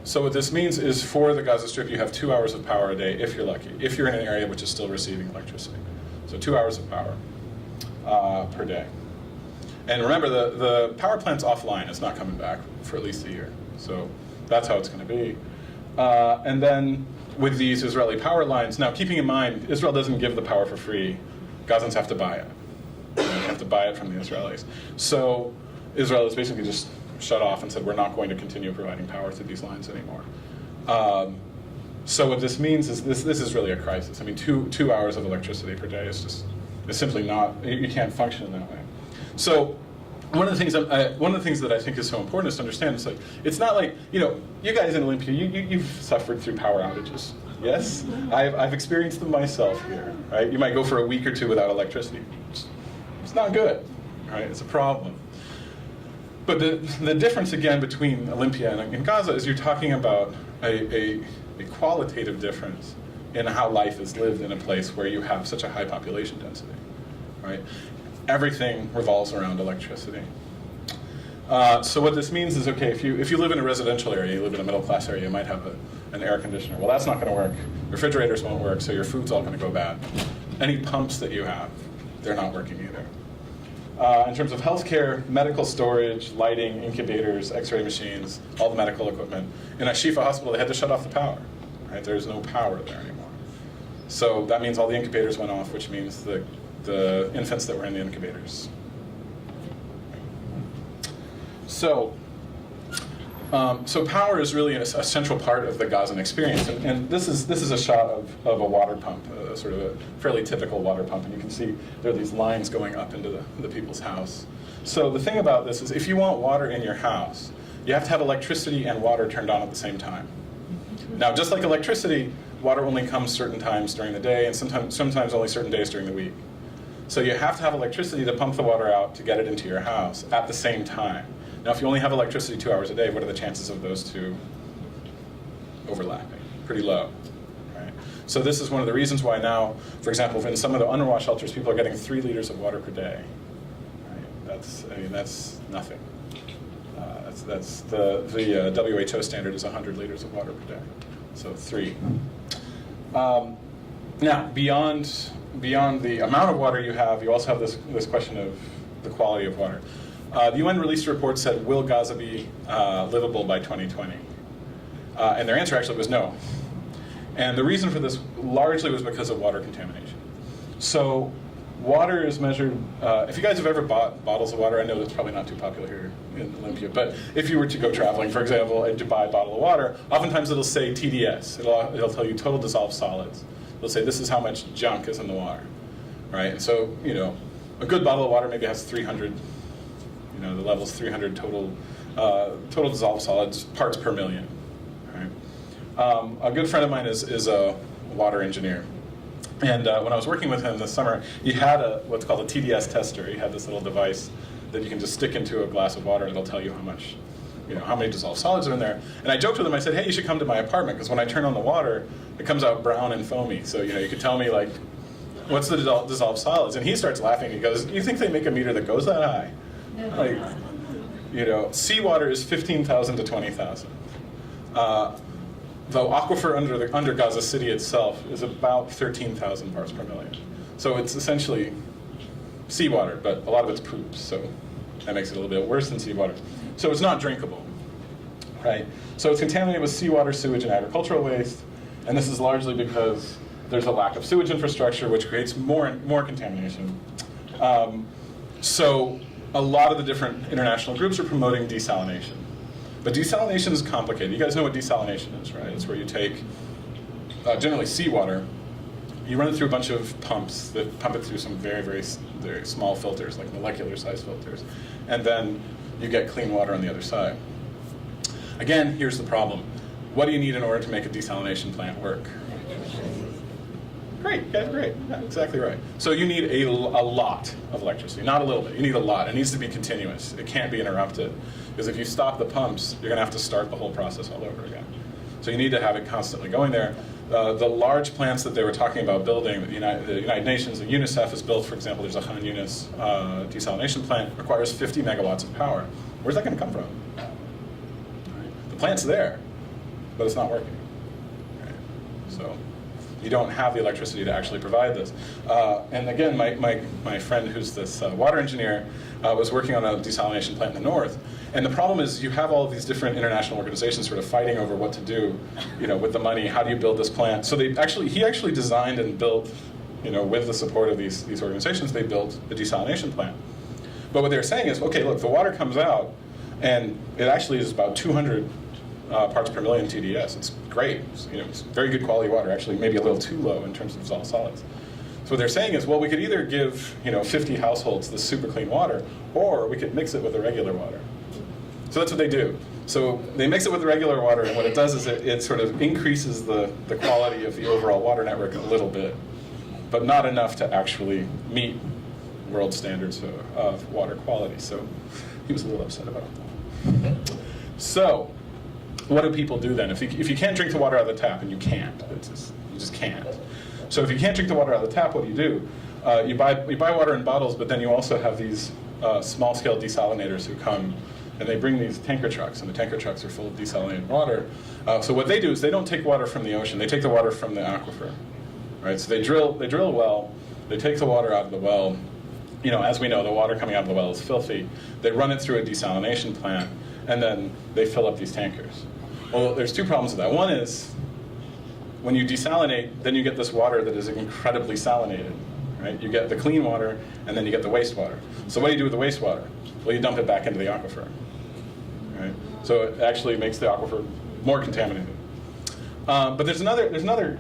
So what this means is for the Gaza Strip, you have 2 hours of power a day, if you're lucky, if you're in an area which is still receiving electricity. So 2 hours of power per day. And remember, the power plant's offline. It's not coming back for at least a year. So that's how it's going to be. And then with these Israeli power lines. Now, keeping in mind, Israel doesn't give the power for free. Gazans have to buy it. They have to buy it from the Israelis. So Israel has basically just shut off and said, we're not going to continue providing power through these lines anymore. So what this means is this is really a crisis. I mean, two hours of electricity per day is simply not, you can't function in that way. So one of the things that I think is so important is to understand, it's not like, you guys in Olympia, you've suffered through power outages. Yes, I've experienced them myself here, right? You might go for a week or two without electricity. It's not good, right? It's a problem. But the difference, again, between Olympia and Gaza is you're talking about a qualitative difference in how life is lived in a place where you have such a high population density, right? Everything revolves around electricity. So what this means is, okay, if you live in a residential area, you live in a middle-class area, you might have an air conditioner. Well, that's not going to work. Refrigerators won't work, so your food's all going to go bad. Any pumps that you have, they're not working either. In terms of healthcare, medical storage, lighting, incubators, X-ray machines, all the medical equipment. In Ashifa Hospital, they had to shut off the power. Right? There's no power there anymore. So that means all the incubators went off, which means the infants that were in the incubators. So power is really a central part of the Gazan experience, and this is a shot of a water pump, sort of a fairly typical water pump, and you can see there are these lines going up into the people's house. So the thing about this is, if you want water in your house, you have to have electricity and water turned on at the same time. Now, just like electricity, water only comes certain times during the day, and sometimes only certain days during the week. So you have to have electricity to pump the water out to get it into your house at the same time. Now, if you only have electricity 2 hours a day, what are the chances of those two overlapping? Pretty low, right? So this is one of the reasons why now, for example, in some of the UNRWA shelters, people are getting 3 liters of water per day. Right? That's nothing. That's the WHO standard is 100 liters of water per day, so 3. Now, beyond the amount of water you have, you also have this question of the quality of water. The UN released a report said, will Gaza be livable by 2020? And their answer actually was no. And the reason for this largely was because of water contamination. So water is measured, if you guys have ever bought bottles of water, I know that's probably not too popular here in Olympia, but if you were to go traveling, for example, and to buy a bottle of water, oftentimes it'll say TDS. It'll tell you total dissolved solids. It'll say this is how much junk is in the water, right? And so, a good bottle of water maybe has 300, the level's 300 total dissolved solids parts per million. Right? A good friend of mine is a water engineer, and when I was working with him this summer, he had what's called a TDS tester. He had this little device that you can just stick into a glass of water, and it'll tell you how much, how many dissolved solids are in there. And I joked with him. I said, "Hey, you should come to my apartment because when I turn on the water, it comes out brown and foamy. So you could tell me like, what's the dissolved solids?" And he starts laughing. He goes, "You think they make a meter that goes that high?" Like, seawater is 15,000 to 20,000. The aquifer under Gaza City itself is about 13,000 parts per million. So it's essentially seawater, but a lot of it's poop. So that makes it a little bit worse than seawater. So it's not drinkable, right? So it's contaminated with seawater, sewage, and agricultural waste. And this is largely because there's a lack of sewage infrastructure, which creates more contamination. So a lot of the different international groups are promoting desalination. But desalination is complicated. You guys know what desalination is, right? It's where you take, generally seawater, you run it through a bunch of pumps that pump it through some very, very, very small filters, like molecular-sized filters. And then you get clean water on the other side. Again, here's the problem. What do you need in order to make a desalination plant work? Great, yeah, great, yeah, exactly right. So you need a lot of electricity, not a little bit. You need a lot. It needs to be continuous. It can't be interrupted. Because if you stop the pumps, you're going to have to start the whole process all over again. So you need to have it constantly going there. The large plants that they were talking about building, the United Nations, the UNICEF has built, for example, there's a Khan Yunis desalination plant, requires 50 megawatts of power. Where's that going to come from? Right. The plant's there, but it's not working. Right. So You don't have the electricity to actually provide this. And again, my friend who's this water engineer was working on a desalination plant in the north. And the problem is you have all of these different international organizations sort of fighting over what to do, with the money. How do you build this plant? So he actually designed and built, with the support of these organizations, they built a desalination plant. But what they're saying is, okay, look, the water comes out, and it actually is about 200 parts per million TDS. It's great. It's very good quality water. Actually, maybe a little too low in terms of dissolved solids. So what they're saying is, well, we could either give 50 households this super clean water, or we could mix it with the regular water. So that's what they do. So they mix it with the regular water, and what it does is it sort of increases the quality of the overall water network a little bit, but not enough to actually meet world standards of water quality. So he was a little upset about that. So what do people do then? If you can't drink the water out of the tap, and you can't, you just can't. So if you can't drink the water out of the tap, what do? You buy water in bottles, but then you also have these small-scale desalinators who come, and they bring these tanker trucks, and the tanker trucks are full of desalinated water. So what they do is they don't take water from the ocean; they take the water from the aquifer, right? So they drill a well, they take the water out of the well. As we know, the water coming out of the well is filthy. They run it through a desalination plant, and then they fill up these tankers. Well, there's two problems with that. One is, when you desalinate, then you get this water that is incredibly salinated, right? You get the clean water, and then you get the wastewater. So what do you do with the wastewater? Well, you dump it back into the aquifer, right? So it actually makes the aquifer more contaminated. But there's another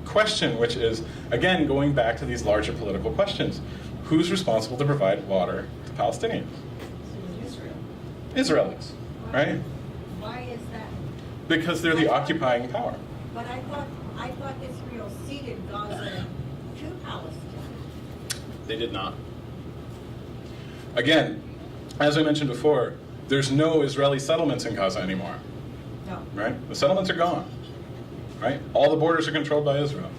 question, which is, again, going back to these larger political questions. Who's responsible to provide water to Palestinians? Israel. Israelis, right? Why is that? Because they're the occupying power. But I thought Israel ceded Gaza to Palestine. They did not. Again, as I mentioned before, there's no Israeli settlements in Gaza anymore, No. right? The settlements are gone, right? All the borders are controlled by Israel,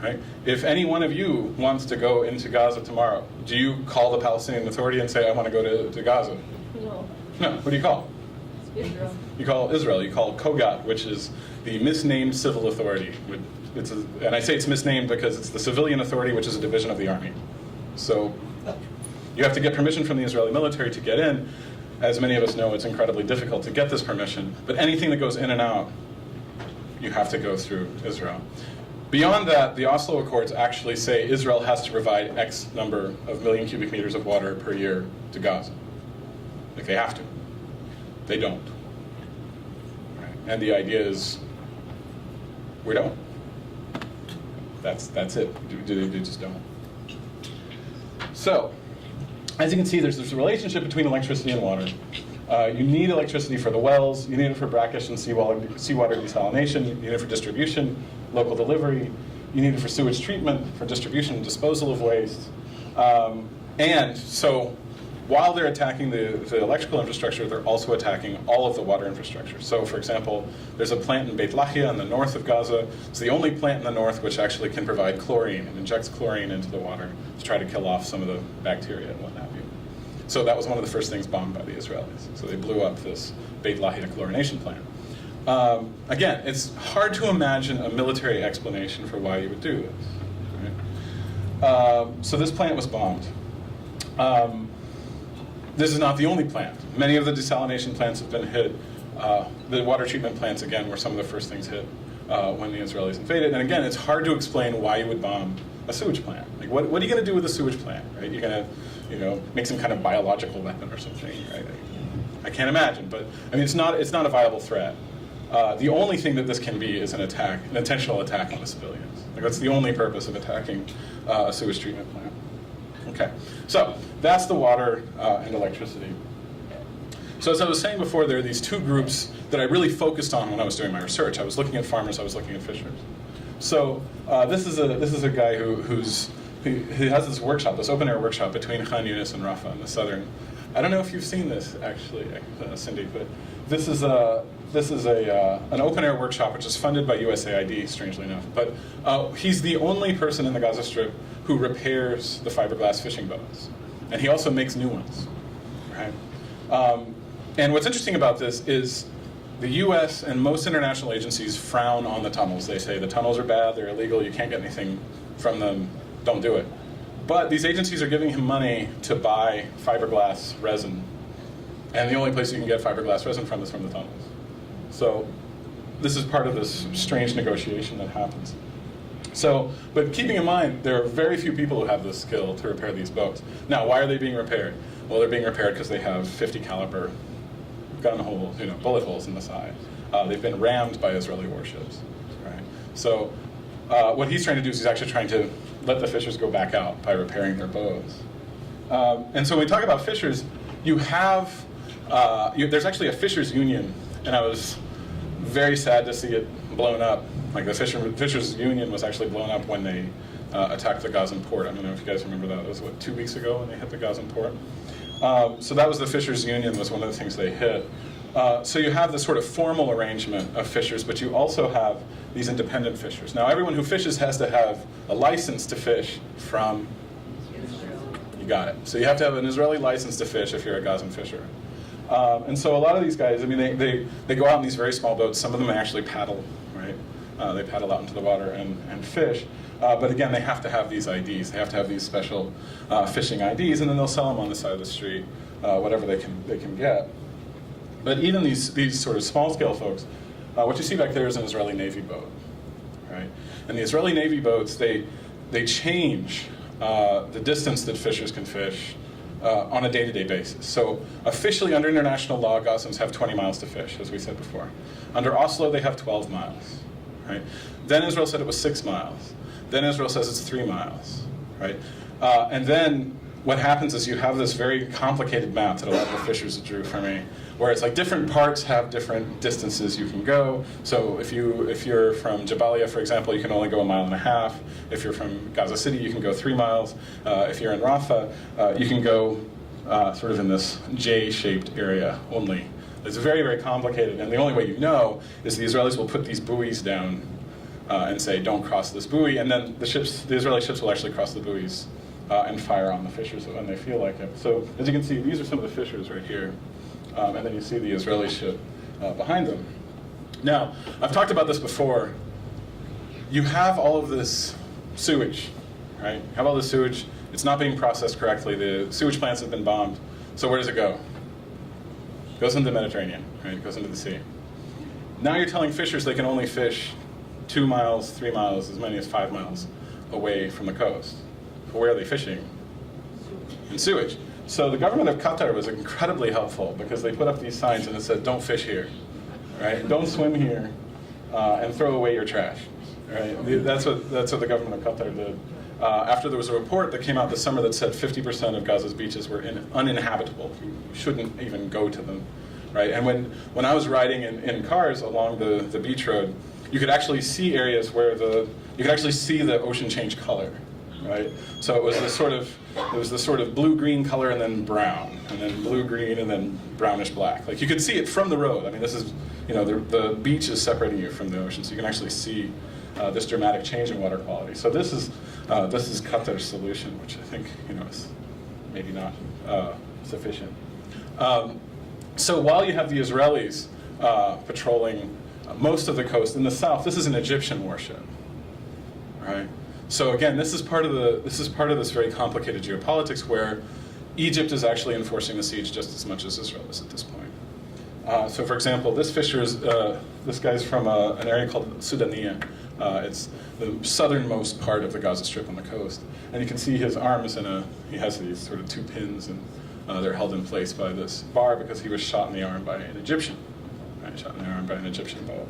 right? If any one of you wants to go into Gaza tomorrow, do you call the Palestinian Authority and say, I want to go to Gaza? No, No, what do you call? it's Israel. You call Israel. You call Kogat, which is the misnamed civil authority. And I say it's misnamed because it's the civilian authority, which is a division of the army. So you have to get permission from the Israeli military to get in. As many of us know, it's incredibly difficult to get this permission. But anything that goes in and out, you have to go through Israel. Beyond that, the Oslo Accords actually say Israel has to provide X number of million cubic meters of water per year to Gaza. Like, they have to. They don't. Right? And the idea is, we don't. That's it. They just don't. So, as you can see, there's this relationship between electricity and water. You need electricity for the wells, you need it for brackish and seawater desalination, you need it for distribution, local delivery, you need it for sewage treatment, for distribution and disposal of waste. And so while they're attacking the electrical infrastructure, they're also attacking all of the water infrastructure. So for example, there's a plant in Beit Lahia in the north of Gaza. It's the only plant in the north which actually can provide chlorine and injects chlorine into the water to try to kill off some of the bacteria and what have you. So that was one of the first things bombed by the Israelis. So they blew up this Beit Lahia chlorination plant. Again, it's hard to imagine a military explanation for why you would do this. Right? So this plant was bombed. This is not the only plant. Many of the desalination plants have been hit. The water treatment plants, again, were some of the first things hit when the Israelis invaded. And again, it's hard to explain why you would bomb a sewage plant. Like, what are you going to do with a sewage plant? Right? You're going to, make some kind of biological weapon or something, right? I can't imagine, but I mean, it's not a viable threat. The only thing that this can be is an intentional attack on the civilians. Like, that's the only purpose of attacking a sewage treatment plant. Okay, so that's the water and electricity. So as I was saying before, there are these two groups that I really focused on when I was doing my research. I was looking at farmers, I was looking at fishers. So this is a guy who has this workshop, this open air workshop between Khan Yunis and Rafah in the southern. I don't know if you've seen this actually, Cindy, but this is an open air workshop which is funded by USAID, strangely enough. But he's the only person in the Gaza Strip who repairs the fiberglass fishing boats, and he also makes new ones, right? And what's interesting about this is the US and most international agencies frown on the tunnels. They say the tunnels are bad, they're illegal, you can't get anything from them, don't do it. But these agencies are giving him money to buy fiberglass resin. And the only place you can get fiberglass resin from is from the tunnels. So this is part of this strange negotiation that happens. So, but keeping in mind, there are very few people who have the skill to repair these boats. Now, why are they being repaired? Well, they're being repaired because they have 50 caliber gun holes, bullet holes in the side. They've been rammed by Israeli warships, right? So what he's trying to do is he's actually trying to let the fishers go back out by repairing their boats. And so when we talk about fishers, you have, there's actually a fishers union, and I was very sad to see it blown up. Like the fishers union was actually blown up when they attacked the Gaza port. I don't know if you guys remember that. It was, what, 2 weeks ago when they hit the Gaza port? So that was the fishers union, was one of the things they hit. So you have this sort of formal arrangement of fishers, but you also have these independent fishers. Now, everyone who fishes has to have a license to fish from Israel. You got it. So you have to have an Israeli license to fish if you're a Gazan fisher. And so a lot of these guys, I mean, they go out in these very small boats. Some of them actually paddle, right? They paddle out into the water and fish. But again, they have to have these IDs. They have to have these special fishing IDs, and then they'll sell them on the side of the street, whatever they can get. But even these sort of small-scale folks, what you see back there is an Israeli Navy boat, right? And the Israeli Navy boats, they change the distance that fishers can fish on a day-to-day basis. So officially, under international law, Gazans have 20 miles to fish, as we said before. Under Oslo, they have 12 miles, right? Then Israel said it was 6 miles. Then Israel says it's 3 miles, right? And then what happens is you have this very complicated map that a lot of the fishers drew for me, where it's like different parts have different distances you can go. So if you're from Jabalia, for example, you can only go 1.5 miles. If you're from Gaza City, you can go 3 miles. If you're in Rafah, you can go sort of in this J-shaped area only. It's very, very complicated, and the only way you know is the Israelis will put these buoys down and say, don't cross this buoy, and then the Israeli ships will actually cross the buoys and fire on the fishers when they feel like it. So as you can see, these are some of the fishers right here, and then you see the Israeli ship behind them. Now, I've talked about this before. You have all of this sewage, right? You have all this sewage. It's not being processed correctly. The sewage plants have been bombed. So where does it go? It goes into the Mediterranean, right? It goes into the sea. Now you're telling fishers they can only fish 2 miles, 3 miles, as many as 5 miles away from the coast. But where are they fishing? In sewage. So the government of Qatar was incredibly helpful because they put up these signs and it said, don't fish here, right? Don't swim here and throw away your trash, right? That's what the government of Qatar did. After there was a report that came out this summer that said 50% of Gaza's beaches were uninhabitable. You shouldn't even go to them, right? And when I was riding in cars along the beach road, you could actually see areas where you could actually see the ocean change color, right? So it was this sort of blue-green color and then brown, and then blue-green and then brownish-black. Like you could see it from the road. I mean, this is, the beach is separating you from the ocean, so you can actually see this dramatic change in water quality. So this is Qatar's solution, which I think is maybe not sufficient. So while you have the Israelis patrolling most of the coast in the south, this is an Egyptian warship, right? So again, this is part of this very complicated geopolitics where Egypt is actually enforcing the siege just as much as Israel is at this point. So for example, this guy's from an area called Sudania. It's the southernmost part of the Gaza Strip on the coast. And you can see his arms he has these sort of 2 pins, and they're held in place by this bar because he was shot in the arm by an Egyptian. Right, shot in the arm by an Egyptian boat.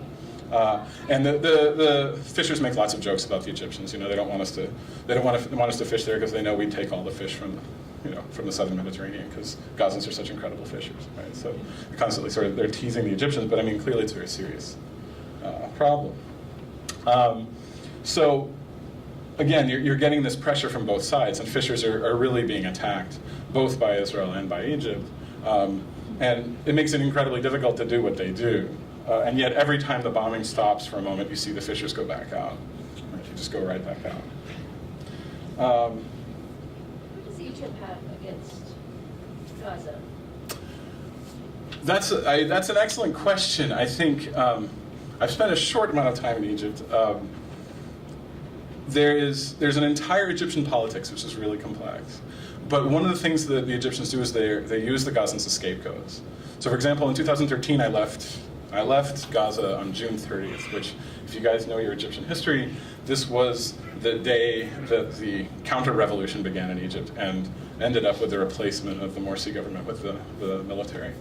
And the fishers make lots of jokes about the Egyptians. They don't want us to fish there because they know we'd take all the fish from the southern Mediterranean because Gazans are such incredible fishers, right? So they're constantly they're teasing the Egyptians, but I mean clearly it's a very serious problem. So again, you're getting this pressure from both sides, and fishers are really being attacked both by Israel and by Egypt, and it makes it incredibly difficult to do what they do. And yet, every time the bombing stops for a moment, you see the fishers go back out. Right? You just go right back out. What does Egypt have against Gaza? That's an excellent question. I think I've spent a short amount of time in Egypt. There's an entire Egyptian politics which is really complex. But one of the things that the Egyptians do is they use the Gazans as scapegoats. So for example, in 2013 I left Gaza on June 30th, which, if you guys know your Egyptian history, this was the day that the counter-revolution began in Egypt and ended up with the replacement of the Morsi government with the military.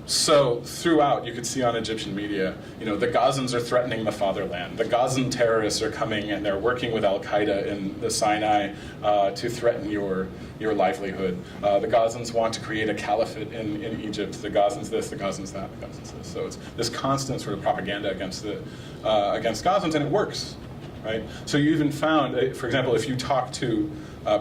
So throughout, you could see on Egyptian media, the Gazans are threatening the fatherland. The Gazan terrorists are coming and they're working with Al-Qaeda in the Sinai to threaten your livelihood. The Gazans want to create a caliphate in Egypt. The Gazans this, the Gazans that, the Gazans this. So it's this constant sort of propaganda against Gazans, and it works, right? So you even found, for example, if you talk to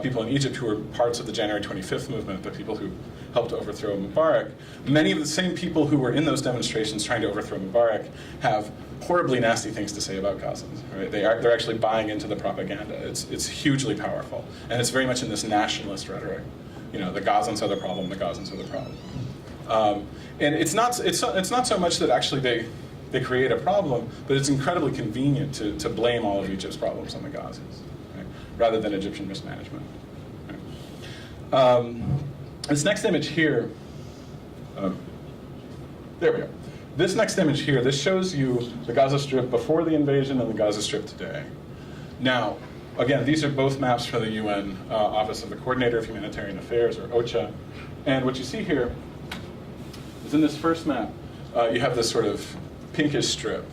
people in Egypt who were parts of the January 25th movement, the people who helped to overthrow Mubarak, many of the same people who were in those demonstrations trying to overthrow Mubarak have horribly nasty things to say about Gazans. Right? They're actually buying into the propaganda. It's hugely powerful, and it's very much in this nationalist rhetoric. The Gazans are the problem. The Gazans are the problem. And it's not so much that actually they create a problem, but it's incredibly convenient to blame all of Egypt's problems on the Gazans, right? Rather than Egyptian mismanagement. Right? This next image here, there we go. This next image here, this shows you the Gaza Strip before the invasion and the Gaza Strip today. Now, again, these are both maps from the UN Office of the Coordinator of Humanitarian Affairs, or OCHA. And what you see here is in this first map, you have this sort of pinkish strip.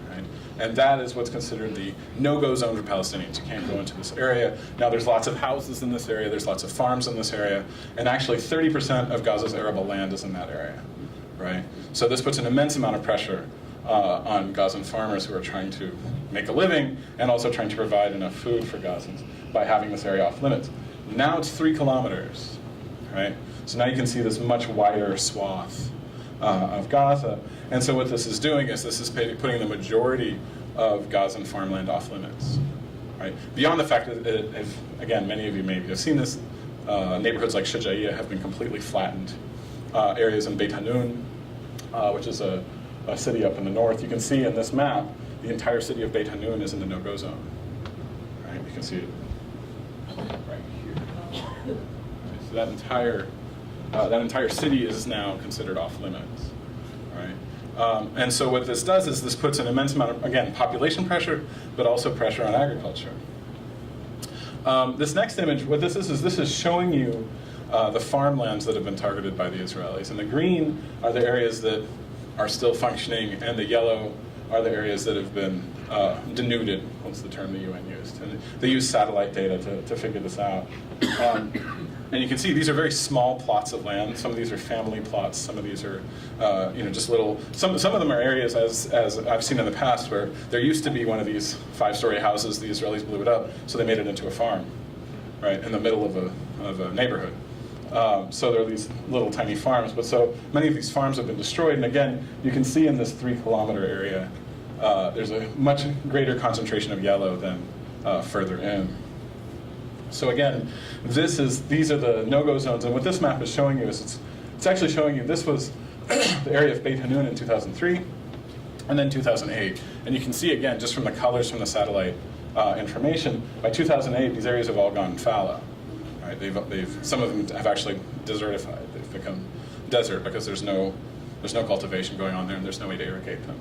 Right? And that is what's considered the no-go zone for Palestinians. You can't go into this area. Now there's lots of houses in this area, there's lots of farms in this area, and actually 30% of Gaza's arable land is in that area, right? So this puts an immense amount of pressure on Gazan farmers who are trying to make a living and also trying to provide enough food for Gazans by having this area off limits. Now it's 3 kilometers, right? So now you can see this much wider swath of Gaza. And so what this is doing is this is putting the majority of Gazan farmland off limits, right? Beyond the fact that, again, many of you maybe have seen this, neighborhoods like Shajaiya have been completely flattened. Areas in Beit Hanun, which is a city up in the north, you can see in this map, the entire city of Beit Hanun is in the no-go zone, right? You can see it right here. Right, so that entire city is now considered off limits. And so what this does is this puts an immense amount of, again, population pressure, but also pressure on agriculture. This next image, what this is showing you the farmlands that have been targeted by the Israelis. And the green are the areas that are still functioning, and the yellow are the areas that have been denuded, was the term the UN used. And they use satellite data to figure this out. And you can see these are very small plots of land. Some of these are family plots. Some of these are, just little. Some of them are areas, as I've seen in the past, where there used to be one of these 5-story houses. The Israelis blew it up, so they made it into a farm, right, in the middle of a neighborhood. So there are these little tiny farms. But so many of these farms have been destroyed. And again, you can see in this 3-kilometer area, there's a much greater concentration of yellow than further in. So again, these are the no-go zones, and what this map is showing you is it's actually showing you this was the area of Beit Hanun in 2003, and then 2008. And you can see again, just from the colors from the satellite information, by 2008 these areas have all gone fallow. Right? Some of them have actually desertified. They've become desert because there's no cultivation going on there, and there's no way to irrigate them.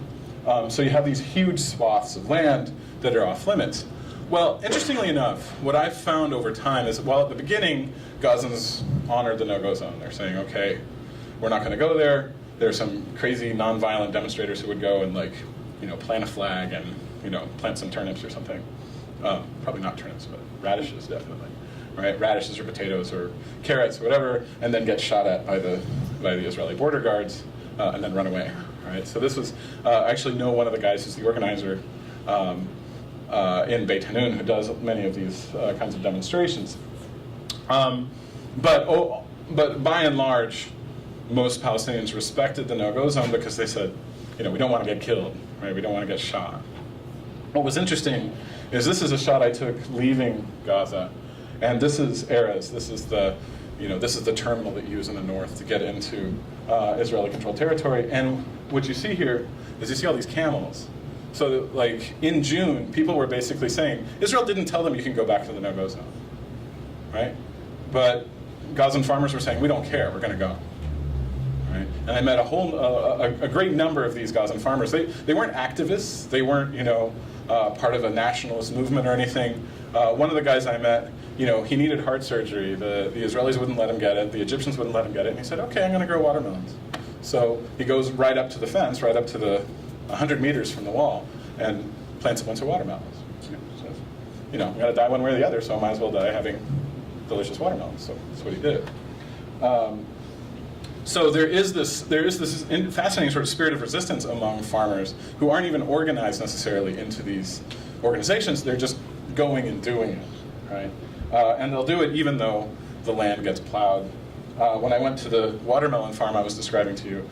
So you have these huge swaths of land that are off limits. Well, interestingly enough, what I've found over time is, while at the beginning, Gazans honored the no-go zone. They're saying, okay, we're not going to go there. There's some crazy non-violent demonstrators who would go and plant a flag and plant some turnips or something. Probably not turnips, but radishes definitely. Right? Radishes or potatoes or carrots or whatever, and then get shot at by the Israeli border guards and then run away. Right? So this was I actually know one of the guys who's the organizer in Beit Hanun, who does many of these kinds of demonstrations. But by and large, most Palestinians respected the no-go zone because they said, we don't want to get killed, right? We don't want to get shot. What was interesting is this is a shot I took leaving Gaza, and this is Erez. This is the this is the terminal that you use in the north to get into Israeli-controlled territory. And what you see here is you see all these camels. So like in June, people were basically saying, Israel didn't tell them you can go back to the no-go zone, right? But Gazan farmers were saying, we don't care, we're going to go. Right? And I met a great number of these Gazan farmers. They weren't activists. They weren't, part of a nationalist movement or anything. One of the guys I met, he needed heart surgery. The Israelis wouldn't let him get it. The Egyptians wouldn't let him get it. And he said, okay, I'm going to grow watermelons. So he goes right up to the fence, right up to the 100 meters from the wall, and plants a bunch of watermelons. Says, I'm going to die one way or the other, so I might as well die having delicious watermelons. So that's what he did. So there is this fascinating sort of spirit of resistance among farmers who aren't even organized necessarily into these organizations. They're just going and doing it, right? And they'll do it even though the land gets plowed. When I went to the watermelon farm I was describing to you,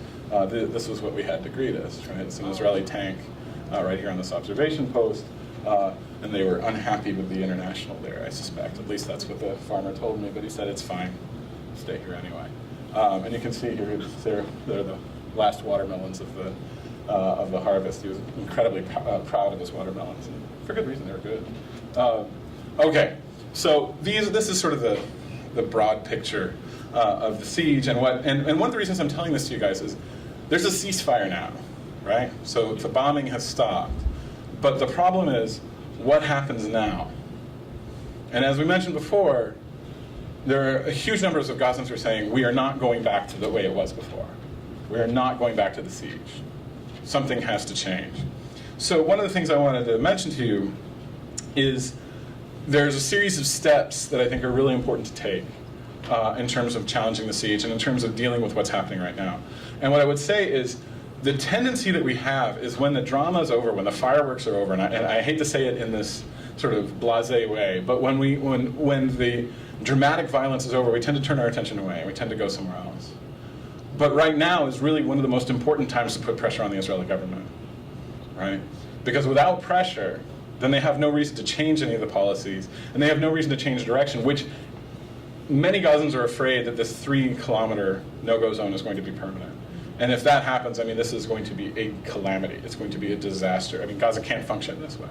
this was what we had to greet us, right? It's an Israeli tank right here on this observation post. And they were unhappy with the international there, I suspect. At least that's what the farmer told me, but he said, it's fine, stay here anyway. And you can see here, they're the last watermelons of the harvest. He was incredibly proud of his watermelons, and for good reason, they were good. Okay, so this is sort of the broad picture of the siege, and one of the reasons I'm telling this to you guys is there's a ceasefire now, right? So the bombing has stopped, but the problem is what happens now? And as we mentioned before, there are huge numbers of Gazans who are saying, we are not going back to the way it was before. We are not going back to the siege. Something has to change. So one of the things I wanted to mention to you is there's a series of steps that I think are really important to take in terms of challenging the siege and in terms of dealing with what's happening right now. And what I would say is the tendency that we have is when the drama is over, when the fireworks are over, and I hate to say it in this sort of blasé way, but when the dramatic violence is over, we tend to turn our attention away, and we tend to go somewhere else. But right now is really one of the most important times to put pressure on the Israeli government, right? Because without pressure, then they have no reason to change any of the policies, and they have no reason to change direction, which many Gazans are afraid that this 3-kilometer no-go zone is going to be permanent. And if that happens, I mean, this is going to be a calamity. It's going to be a disaster. I mean, Gaza can't function this way.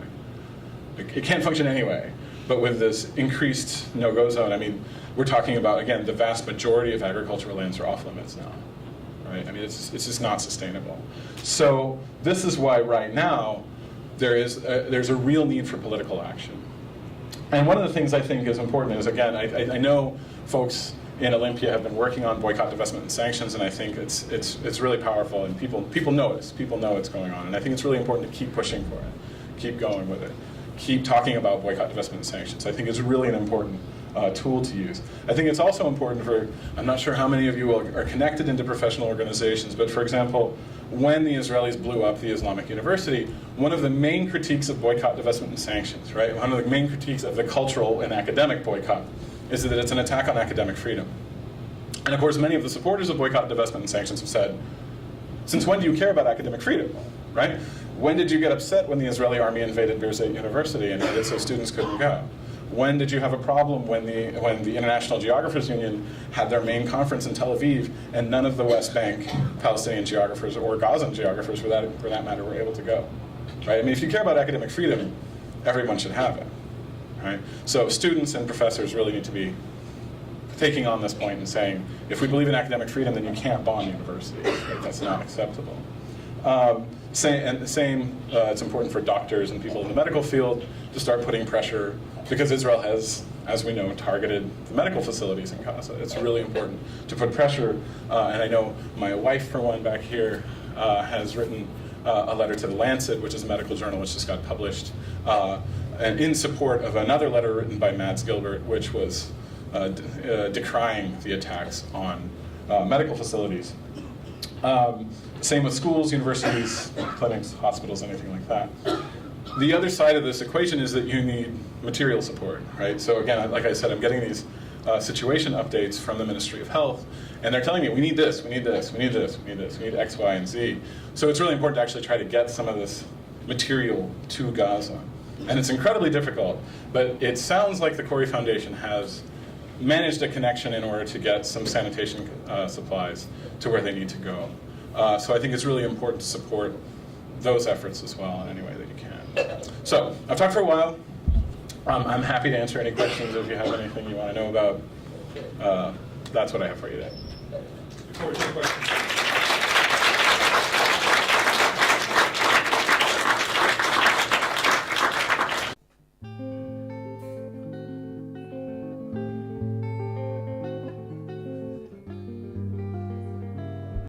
It can't function anyway. But with this increased no-go zone, I mean, we're talking about, again, the vast majority of agricultural lands are off limits now, right? I mean, it's just not sustainable. So this is why right now there's a real need for political action. And one of the things I think is important is, again, I know folks in Olympia have been working on boycott, divestment, and sanctions, and I think it's really powerful, and people notice, people know what's going on, and I think it's really important to keep pushing for it, keep going with it, keep talking about boycott, divestment, and sanctions. I think it's really an important tool to use. I think it's also important for, I'm not sure how many of you are connected into professional organizations, but for example, when the Israelis blew up the Islamic University, one of the main critiques of boycott, divestment, and sanctions, right? One of the main critiques of the cultural and academic boycott is that it's an attack on academic freedom. And of course, many of the supporters of boycott, divestment, and sanctions have said, since when do you care about academic freedom, right? When did you get upset when the Israeli army invaded Birzeit University and made it so students couldn't go? When did you have a problem when the International Geographers Union had their main conference in Tel Aviv and none of the West Bank Palestinian geographers or Gazan geographers, for that matter, were able to go? Right? I mean, if you care about academic freedom, everyone should have it. Right? So students and professors really need to be taking on this point and saying, if we believe in academic freedom, then you can't bomb universities. Right? That's not acceptable. It's important for doctors and people in the medical field to start putting pressure, because Israel has, as we know, targeted the medical facilities in Gaza. It's really important to put pressure, and I know my wife, for one, back here, has written a letter to The Lancet, which is a medical journal which just got published, and in support of another letter written by Mads Gilbert, which was decrying the attacks on medical facilities. Same with schools, universities, clinics, hospitals, anything like that. The other side of this equation is that you need material support, right? So again, like I said, I'm getting these situation updates from the Ministry of Health, and they're telling me, we need this, we need this, we need this, we need this, we need X, Y, and Z. So it's really important to actually try to get some of this material to Gaza. And it's incredibly difficult, but it sounds like the Corey Foundation has managed a connection in order to get some sanitation supplies to where they need to go. So I think it's really important to support those efforts as well in any way that you can. So I've talked for a while. I'm happy to answer any questions if you have anything you want to know about. That's what I have for you today. Before we take questions,